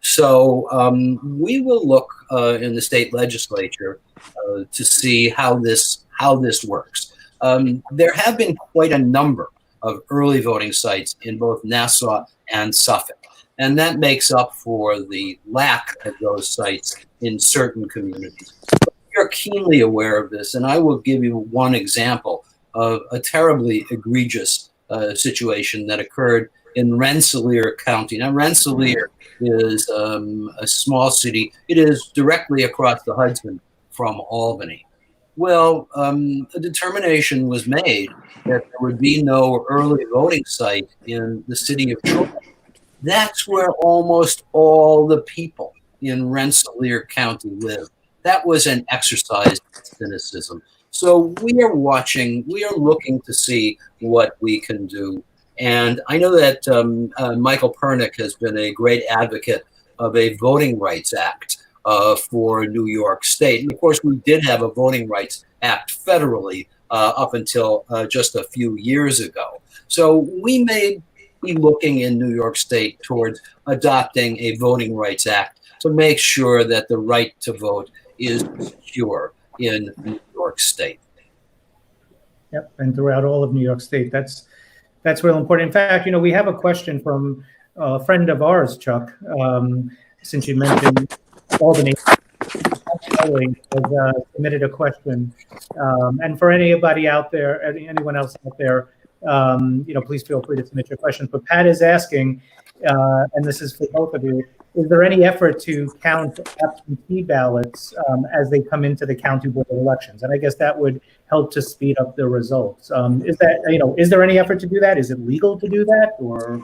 So we will look in the state legislature to see how this works. There have been quite a number of early voting sites in both Nassau and Suffolk, and that makes up for the lack of those sites in certain communities. We are keenly aware of this, and I will give you one example of a terribly egregious situation that occurred in Rensselaer County. Now, Rensselaer is a small city. It is directly across the Hudson from Albany. Well, a determination was made that there would be no early voting site in the city of Troy. That's where almost all the people in Rensselaer County live. That was an exercise in cynicism. So we are watching, we are looking to see what we can do. And I know that Michael Pernick has been a great advocate of a Voting Rights Act for New York State. And of course, we did have a Voting Rights Act federally up until just a few years ago. So we may be looking in New York State towards adopting a Voting Rights Act to make sure that the right to vote is secure in New York State. Yep, and throughout all of New York State. That's real important. In fact, we have a question from a friend of ours, Chuck, since you mentioned Albany. Has submitted a question, and for anybody out there, anyone else out there, please feel free to submit your questions. But Pat is asking, and this is for both of you: is there any effort to count absentee ballots as they come into the county board of elections? And I guess that would help to speed up the results. Is there any effort to do that? Is it legal to do that, or?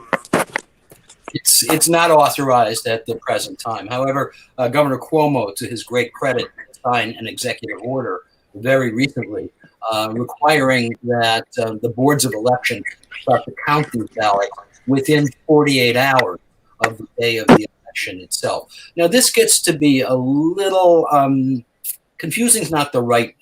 It's not authorized at the present time. However, Governor Cuomo, to his great credit, signed an executive order very recently requiring that the boards of election start to count these ballots within 48 hours of the day of the election itself. Now, this gets to be a little confusing is not the right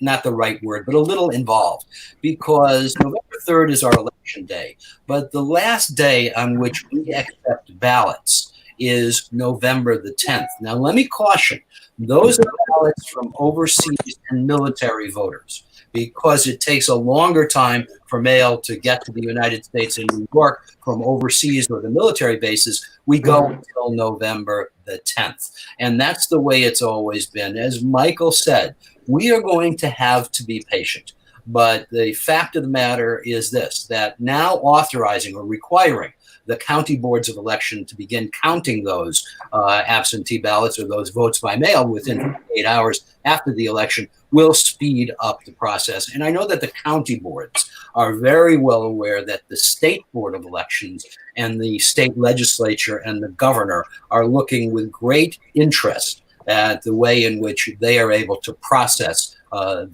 word, but a little involved, because November 3rd is our election day, but the last day on which we accept ballots is November the 10th. Now, let me caution, those are ballots from overseas and military voters, because it takes a longer time for mail to get to the United States and New York from overseas or the military bases. We go until November the 10th. And that's the way it's always been. As Michael said, we are going to have to be patient. But the fact of the matter is this, that now authorizing or requiring the county boards of election to begin counting those absentee ballots or those votes by mail within 8 hours after the election will speed up the process. And I know that the county boards are very well aware that the state board of elections and the state legislature and the governor are looking with great interest at the way in which they are able to process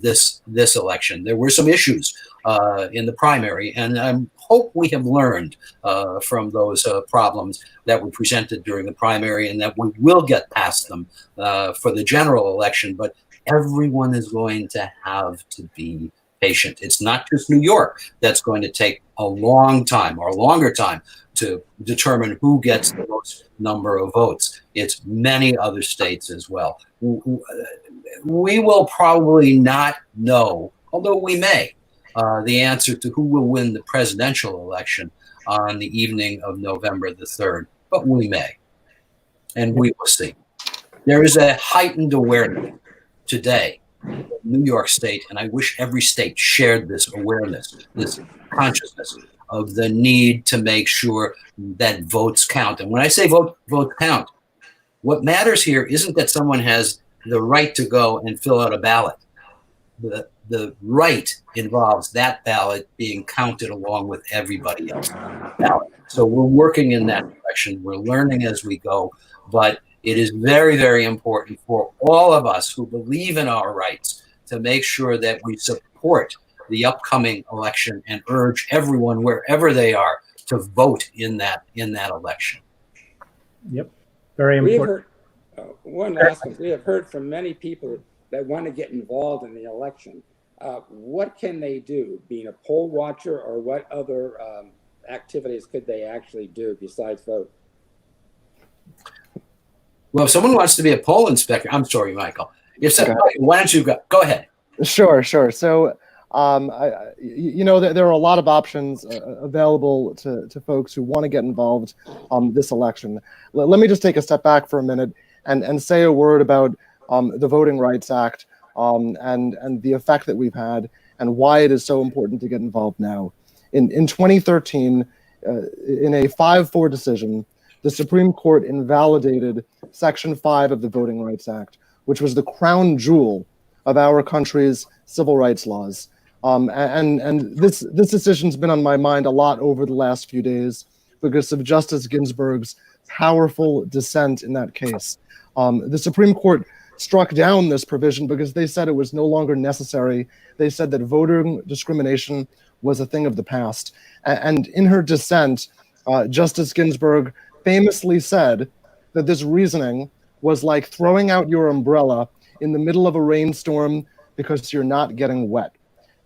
this election. There were some issues in the primary, and I hope we have learned from those problems that were presented during the primary, and that we will get past them for the general election. But everyone is going to have to be patient. It's not just New York that's going to take a long time or a longer time to determine who gets the most number of votes. It's many other states as well. We will probably not know, although we may, the answer to who will win the presidential election on the evening of November the 3rd, but we may, and we will see. There is a heightened awareness today in New York State, and I wish every state shared this awareness, this consciousness of the need to make sure that votes count. And when I say vote count, what matters here isn't that someone has the right to go and fill out a ballot. The right involves that ballot being counted along with everybody else's ballot. So we're working in that direction. We're learning as we go, but it is very, very important for all of us who believe in our rights to make sure that we support the upcoming election and urge everyone, wherever they are, to vote in that election. Yep. Very We have important. heard, one last one, we have heard from many people that want to get involved in the election. What can they do, being a poll watcher, or what other activities could they actually do besides vote? Well, if someone wants to be a poll inspector, I'm sorry, Michael. If so, Okay. why don't you go ahead? Sure. So, there are a lot of options available to folks who want to get involved this election. Let me just take a step back for a minute and say a word about the Voting Rights Act and the effect that we've had and why it is so important to get involved now. In 2013, in a 5-4 decision, the Supreme Court invalidated Section 5 of the Voting Rights Act, which was the crown jewel of our country's civil rights laws. And this decision's been on my mind a lot over the last few days because of Justice Ginsburg's powerful dissent in that case. The Supreme Court struck down this provision because they said it was no longer necessary. They said that voting discrimination was a thing of the past. And in her dissent, Justice Ginsburg famously said that this reasoning was like throwing out your umbrella in the middle of a rainstorm because you're not getting wet.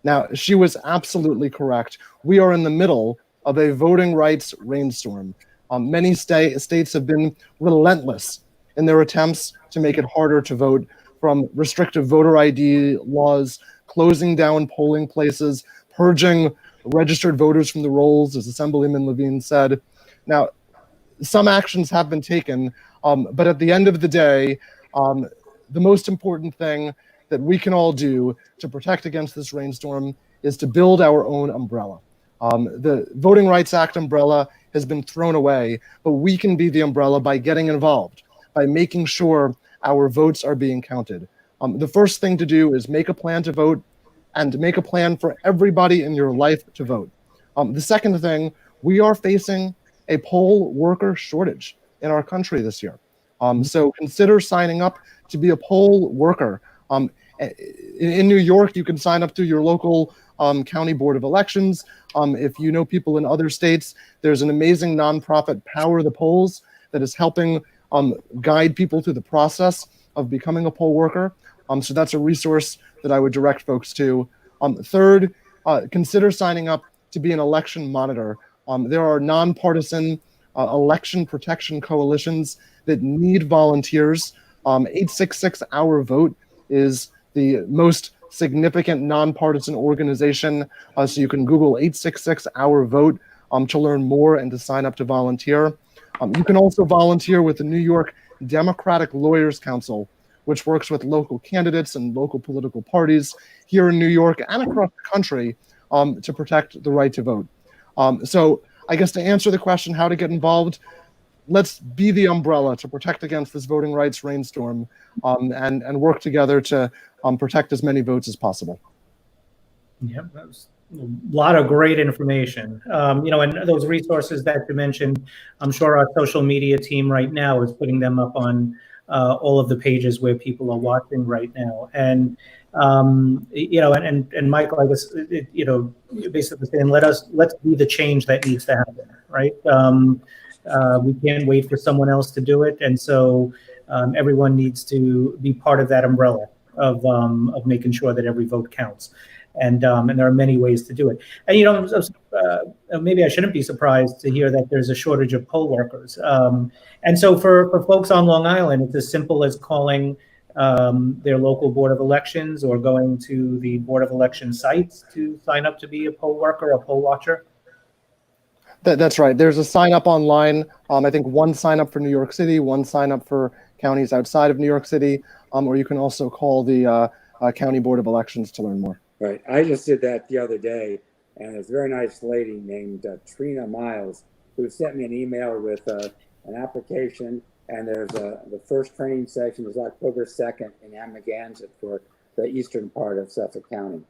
Now, she was absolutely correct. We are in the middle of a voting rights rainstorm. Many states have been relentless in their attempts to make it harder to vote, from restrictive voter ID laws, closing down polling places, purging registered voters from the rolls, as Assemblyman Levine said. Now, some actions have been taken, but at the end of the day, the most important thing that we can all do to protect against this rainstorm is to build our own umbrella. The Voting Rights Act umbrella has been thrown away, but we can be the umbrella by getting involved, by making sure our votes are being counted. The first thing to do is make a plan to vote and make a plan for everybody in your life to vote. The second thing, we are facing a poll worker shortage in our country this year. So consider signing up to be a poll worker. In New York, you can sign up through your local county board of elections. If you know people in other states, there's an amazing nonprofit, Power the Polls, that is helping guide people through the process of becoming a poll worker. So that's a resource that I would direct folks to. Third, consider signing up to be an election monitor. There are nonpartisan election protection coalitions that need volunteers. 866 Our Vote is the most significant nonpartisan organization. So you can Google 866 Our Vote to learn more and to sign up to volunteer. You can also volunteer with the New York Democratic Lawyers Council, which works with local candidates and local political parties here in New York and across the country to protect the right to vote. So I guess to answer the question how to get involved, let's be the umbrella to protect against this voting rights rainstorm and work together to protect as many votes as possible. Yep, that was a lot of great information. And those resources that you mentioned, I'm sure our social media team right now is putting them up on all of the pages where people are watching right now. And and Michael, I guess basically saying let's be the change that needs to happen, right? We can't wait for someone else to do it, and so everyone needs to be part of that umbrella of making sure that every vote counts. And there are many ways to do it. And maybe I shouldn't be surprised to hear that there's a shortage of poll workers. And so for folks on Long Island, it's as simple as calling their local board of elections or going to the board of election sites to sign up to be a poll worker, a poll watcher. That's right. There's a sign up online. I think one sign up for New York City, one sign up for counties outside of New York City, or you can also call the county board of elections to learn more. Right. I just did that the other day, and this very nice lady named Trina Miles, who sent me an email with an application, and there's the first training session is October 2nd in Amagansett for the eastern part of Suffolk County.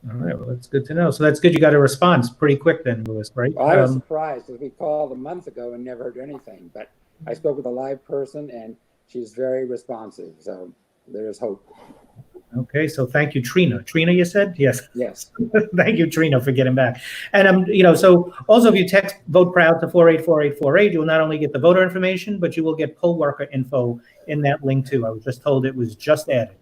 All right, well, that's good to know. So that's good. You got a response pretty quick then, Louis, right? Well, I was surprised because we called a month ago and never heard anything, but I spoke with a live person, and she's very responsive, so there is hope. Okay, so thank you, Trina. Trina, you said? Yes. Yes. Thank you, Trina, for getting back. And so also if you text Vote Proud to 484848, you'll not only get the voter information, but you will get poll worker info in that link too. I was just told it was just added.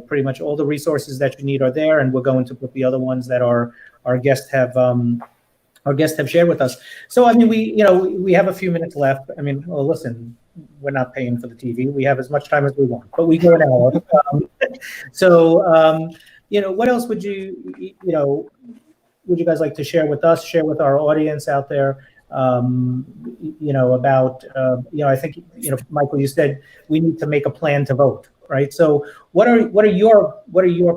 Pretty much all the resources that you need are there, and we're going to put the other ones that our guests have shared with us. So I mean, we have a few minutes left. I mean, well, listen, we're not paying for the TV. We have as much time as we want, but we go an hour. What else would you guys like to share with us, share with our audience out there? About I think Michael, you said we need to make a plan to vote, right? So what are your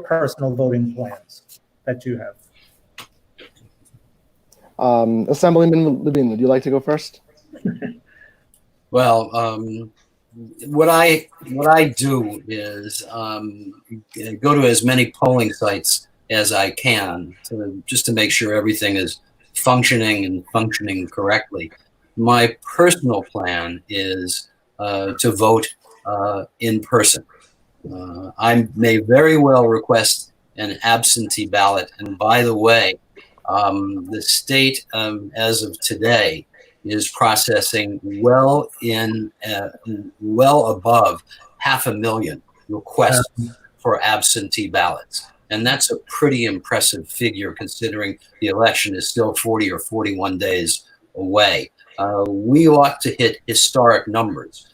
personal voting plans that you have? Assemblyman Levine, would you like to go first? Well, what I do is go to as many polling sites as I can just to make sure everything is functioning correctly. My personal plan is to vote in person. I may very well request an absentee ballot. And by the way, the state, as of today, is processing well above 500,000 requests for absentee ballots. And that's a pretty impressive figure considering the election is still 40 or 41 days away. We ought to hit historic numbers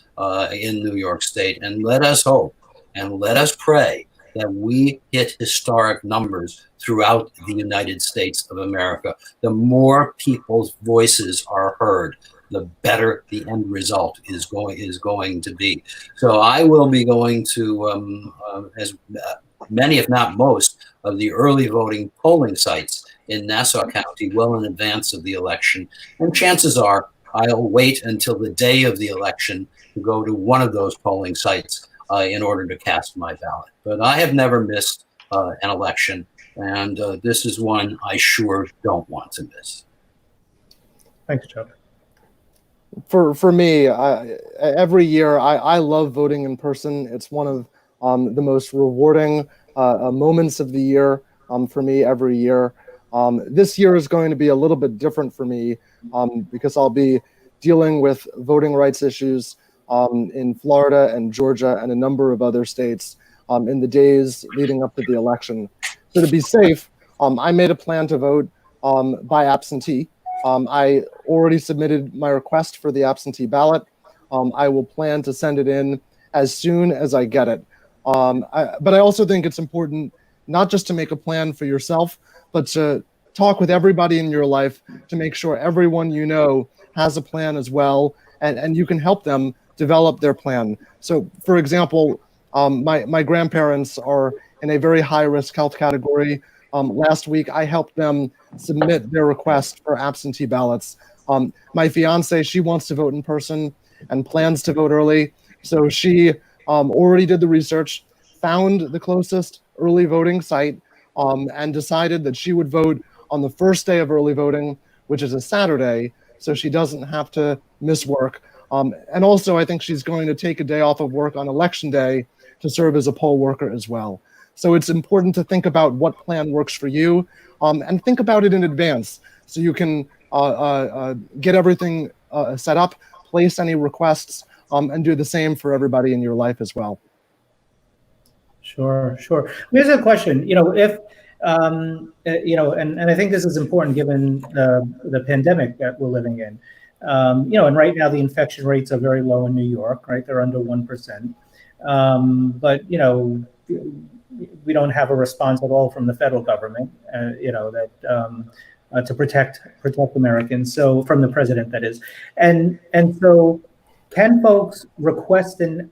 in New York State, and let us hope and let us pray that we hit historic numbers throughout the United States of America. The more people's voices are heard, the better the end result is going to be. So I will be going to as many, if not most, of the early voting polling sites in Nassau County well in advance of the election. And chances are I'll wait until the day of the election to go to one of those polling sites in order to cast my ballot. But I have never missed an election, and this is one I sure don't want to miss. Thanks, Chuck. For me, every year I love voting in person. It's one of the most rewarding moments of the year for me every year. This year is going to be a little bit different for me because I'll be dealing with voting rights issues in Florida and Georgia and a number of other states in the days leading up to the election. So to be safe, I made a plan to vote by absentee. I already submitted my request for the absentee ballot. I will plan to send it in as soon as I get it. But I also think it's important not just to make a plan for yourself, but to talk with everybody in your life to make sure everyone you know has a plan as well, and you can help them develop their plan. So, for example, my grandparents are in a very high-risk health category. Last week, I helped them submit their request for absentee ballots. My fiance, she wants to vote in person and plans to vote early. So she already did the research, found the closest early voting site, and decided that she would vote on the first day of early voting, which is a Saturday, so she doesn't have to miss work. And also, I think she's going to take a day off of work on election day to serve as a poll worker as well. So it's important to think about what plan works for you, and think about it in advance so you can get everything set up, place any requests, and do the same for everybody in your life as well. Sure. Here's a question. If and I think this is important given the pandemic that we're living in. And right now the infection rates are very low in New York, right? They're under 1%. But we don't have a response at all from the federal government, to protect Americans. So from the president, that is, and so can folks request an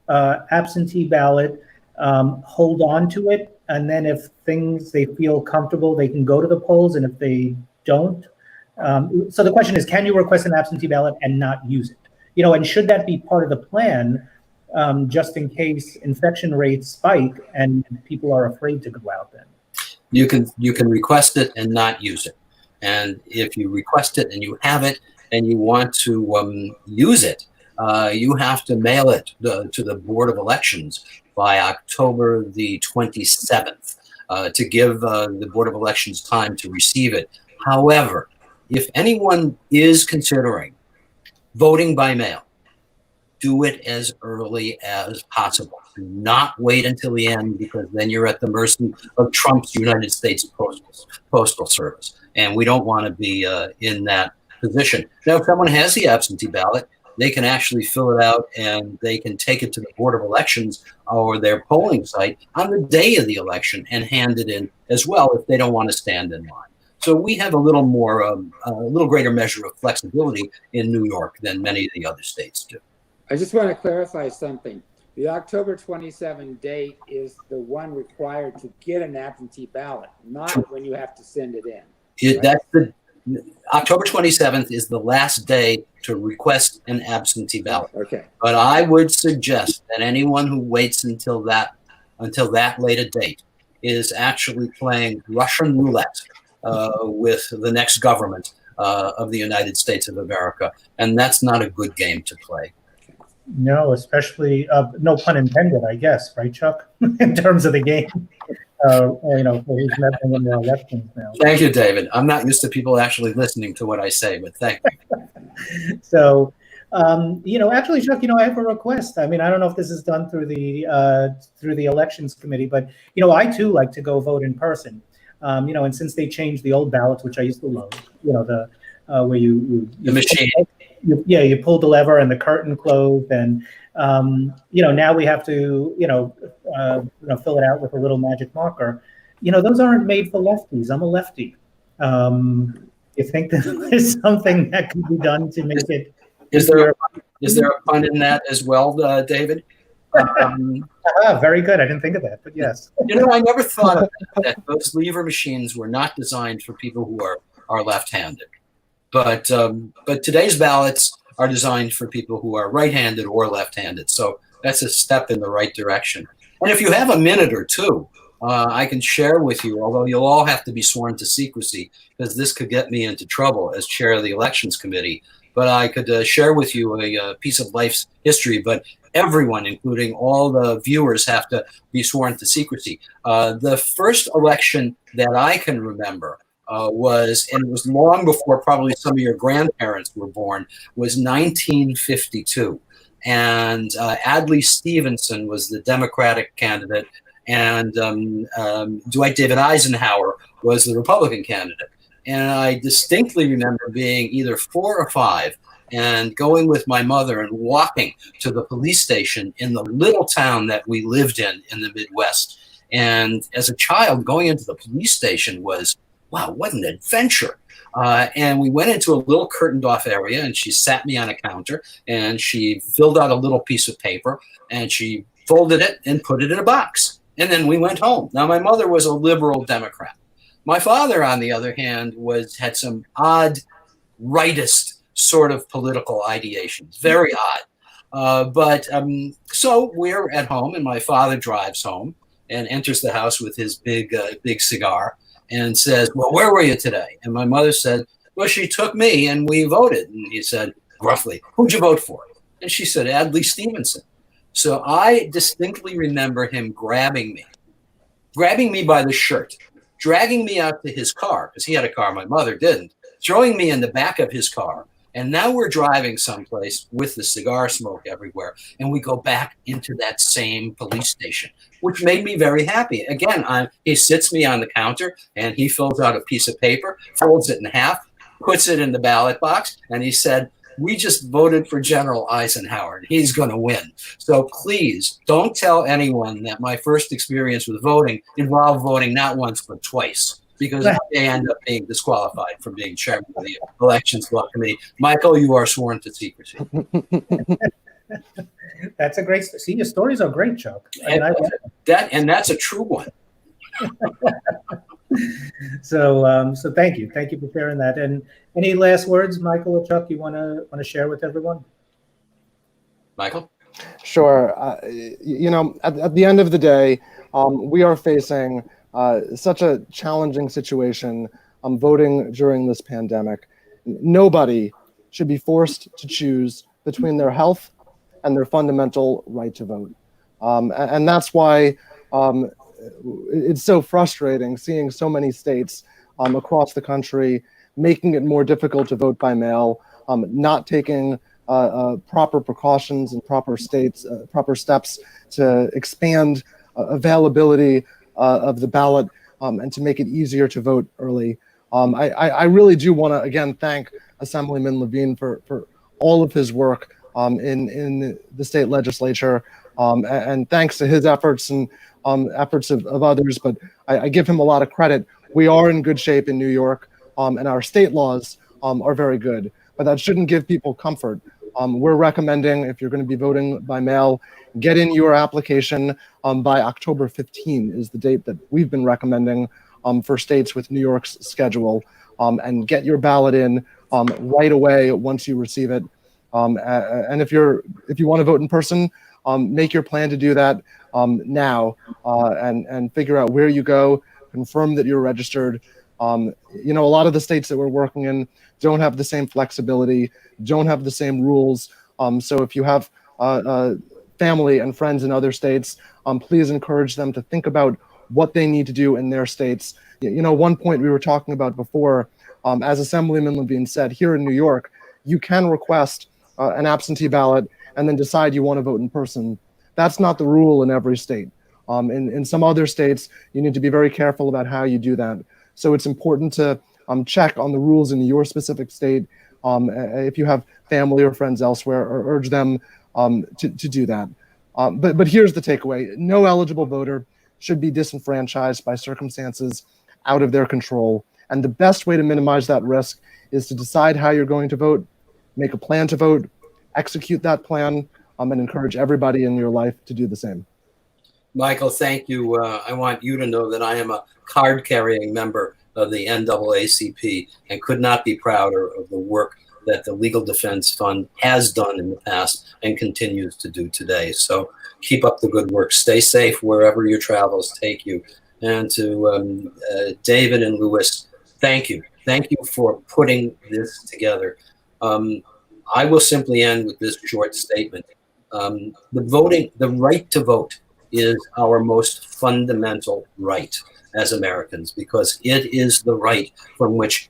absentee ballot, hold on to it, and then if they feel comfortable, they can go to the polls, and if they don't, so the question is, can you request an absentee ballot and not use it? And should that be part of the plan, just in case infection rates spike and people are afraid to go out then? You can request it and not use it. And if you request it and you have it and you want to use it, you have to mail it to the Board of Elections by October the 27th to give the Board of Elections time to receive it. However, if anyone is considering voting by mail, do it as early as possible. Do not wait until the end, because then you're at the mercy of Trump's United States Postal Service. And we don't want to be in that position. Now, if someone has the absentee ballot, they can actually fill it out and they can take it to the Board of Elections or their polling site on the day of the election and hand it in as well if they don't want to stand in line. So we have a little more, a little greater measure of flexibility in New York than many of the other states do. I just want to clarify something. The October 27 date is the one required to get an absentee ballot, not when you have to send it in. Right? That's the October 27th is the last day to request an absentee ballot. Okay. But I would suggest that anyone who waits until that late a date is actually playing Russian roulette with the next government of the United States of America, and that's not a good game to play. No, especially no pun intended, I guess, right, Chuck? In terms of the game, for who's meddling in the elections now. Thank you, David. I'm not used to people actually listening to what I say, but thank you. So, actually, Chuck, I have a request. I mean, I don't know if this is done through the elections committee, but I too like to go vote in person. And since they changed the old ballots, which I used to love, the where you the machine. You pulled the lever and the curtain closed, and now we have to fill it out with a little magic marker. Those aren't made for lefties. I'm a lefty. You think that there's something that can be done to make it? Is there a pun in that as well, David? Very good. I didn't think of that, but yes. I never thought of that those lever machines were not designed for people who are left-handed. But today's ballots are designed for people who are right-handed or left-handed. So that's a step in the right direction. And if you have a minute or two, I can share with you, although you'll all have to be sworn to secrecy, because this could get me into trouble as chair of the elections committee. But I could share with you a piece of life's history. But everyone, including all the viewers, have to be sworn to secrecy. The first election that I can remember was, and it was long before probably some of your grandparents were born, was 1952. And Adlai Stevenson was the Democratic candidate, and Dwight David Eisenhower was the Republican candidate. And I distinctly remember being either 4 or 5 and going with my mother and walking to the police station in the little town that we lived in the Midwest. And as a child, going into the police station was, wow, what an adventure. And we went into a little curtained off area, and she sat me on a counter, and she filled out a little piece of paper, and she folded it and put it in a box. And then we went home. Now, my mother was a liberal Democrat. My father, on the other hand, had some odd rightist sort of political ideations, very odd. So we're at home, and my father drives home and enters the house with his big cigar and says, well, where were you today? And my mother said, well, she took me and we voted. And he said, gruffly, who'd you vote for? And she said, Adlai Stevenson. So I distinctly remember him grabbing me by the shirt, dragging me out to his car, because he had a car, my mother didn't, throwing me in the back of his car. And now we're driving someplace with the cigar smoke everywhere. And we go back into that same police station, which made me very happy. Again, he sits me on the counter and he fills out a piece of paper, folds it in half, puts it in the ballot box. And he said, we just voted for General Eisenhower and he's going to win. So please don't tell anyone that my first experience with voting involved voting not once, but twice, because they end up being disqualified from being chairman of the elections committee. Michael, you are sworn to secrecy. That's a great. See, your stories are great, Chuck. And that's a true one. So thank you for sharing that. And any last words, Michael or Chuck, you want to share with everyone? Michael? Sure. At the end of the day, we are facing such a challenging situation voting during this pandemic. Nobody should be forced to choose between their health and their fundamental right to vote. And that's why it's so frustrating seeing so many states across the country making it more difficult to vote by mail, not taking proper precautions and proper steps to expand availability of the ballot and to make it easier to vote early. I really do want to again thank Assemblyman Levine for all of his work in the state legislature, and thanks to his efforts and efforts of others. But I give him a lot of credit. We are in good shape in New York, and our state laws are very good. But that shouldn't give people comfort. We're recommending, if you're going to be voting by mail, get in your application by October 15 is the date that we've been recommending for states with New York's schedule, and get your ballot in right away once you receive it. And if you want to vote in person, make your plan to do that now, and figure out where you go, confirm that you're registered. A lot of the states that we're working in don't have the same flexibility, don't have the same rules. So if you have family and friends in other states, please encourage them to think about what they need to do in their states. One point we were talking about before, as Assemblyman Levine said, here in New York, you can request an absentee ballot and then decide you want to vote in person. That's not the rule in every state. In some other states, you need to be very careful about how you do that. So it's important to check on the rules in your specific state. If you have family or friends elsewhere, or urge them to do that. But here's the takeaway. No eligible voter should be disenfranchised by circumstances out of their control. And the best way to minimize that risk is to decide how you're going to vote, make a plan to vote, execute that plan, and encourage everybody in your life to do the same. Michael, thank you. I want you to know that I am a card-carrying member of the NAACP and could not be prouder of the work that the Legal Defense Fund has done in the past and continues to do today. So keep up the good work. Stay safe wherever your travels take you. And to David and Louis, thank you. Thank you for putting this together. I will simply end with this short statement. The right to vote is our most fundamental right as Americans, because it is the right from which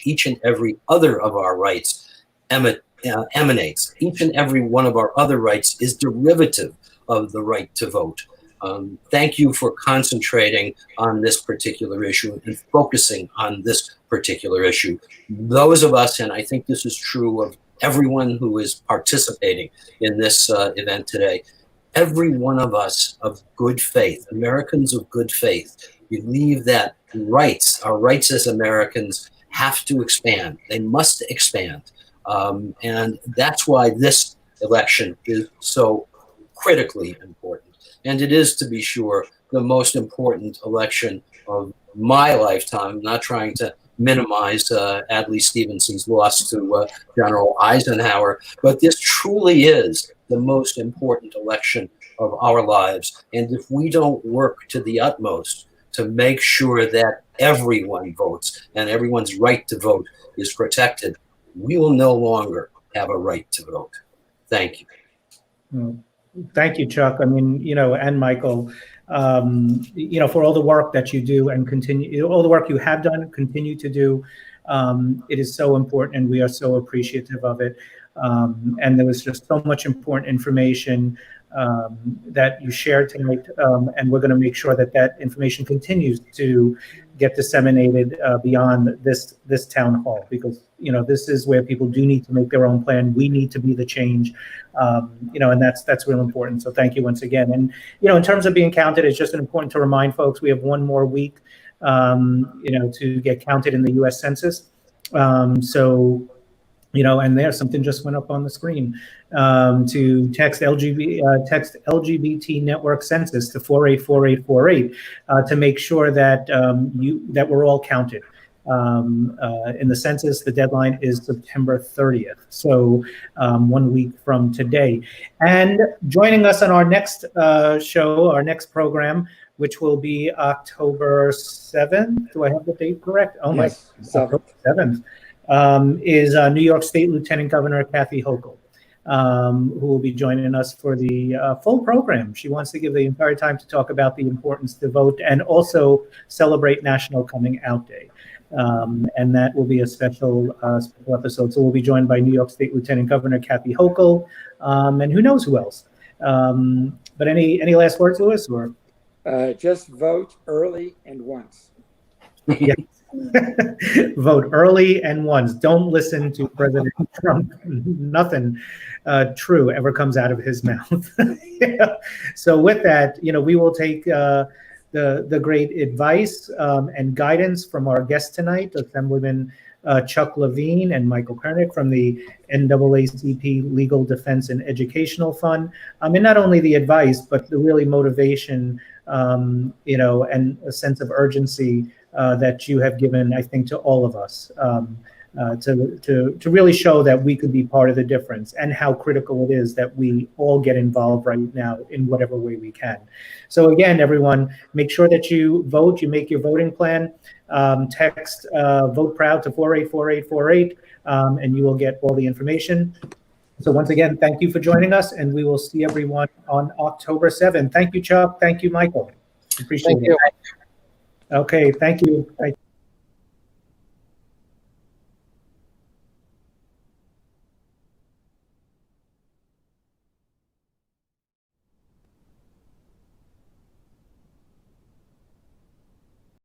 each and every other of our rights emanates. Each and every one of our other rights is derivative of the right to vote. Thank you for concentrating on this particular issue and focusing on this particular issue. Those of us, and I think this is true of everyone who is participating in this event today, every one of us of good faith, Americans of good faith, believe that our rights as Americans have to expand. They must expand. And that's why this election is so critically important. And it is, to be sure, the most important election of my lifetime. I'm not trying to minimize Adlai Stevenson's loss to General Eisenhower, but this truly is the most important election of our lives. And if we don't work to the utmost to make sure that everyone votes and everyone's right to vote is protected, we will no longer have a right to vote. Thank you. Thank you, Chuck. I mean, and Michael, for all the work that you do and continue, all the work you have done, continue to do. It is so important, and we are so appreciative of it. And there was just so much important information that you shared tonight, and we're going to make sure that that information continues to get disseminated beyond this town hall, because this is where people do need to make their own plan. We need to be the change, and that's real important. So thank you once again. And in terms of being counted, it's just important to remind folks we have one more week, to get counted in the U.S. Census. And there's something just went up on the screen, to text LGBT Network Census to 484848 to make sure that that we're all counted. In the census, the deadline is September 30th, so 1 week from today. And joining us on our next show, our next program, which will be October 7th. Do I have the date correct? Oh, yes, my, October 7th. Is New York State Lieutenant Governor Kathy Hochul. who will be joining us for the full program. She wants to give the entire time to talk about the importance to vote and also celebrate National Coming Out Day. And that will be a special episode. So we'll be joined by New York State Lieutenant Governor Kathy Hochul, and who knows who else. But any last words, Louis? Or just vote early and once. yeah. Vote early and once. Don't listen to President Trump. Nothing true ever comes out of his mouth. Yeah. So with that, we will take the great advice and guidance from our guests tonight, Assemblyman Chuck Levine and Michael Kernick from the NAACP Legal Defense and Educational Fund. And not only the advice, but the really motivation, and a sense of urgency that you have given, I think, to all of us to really show that we could be part of the difference and how critical it is that we all get involved right now in whatever way we can. So again, everyone, make sure that you vote, you make your voting plan, text Vote Proud to 484848, and you will get all the information. So once again, thank you for joining us, and we will see everyone on October 7th. Thank you, Chuck. Thank you, Michael. Appreciate it. Thank you. Okay, thank you.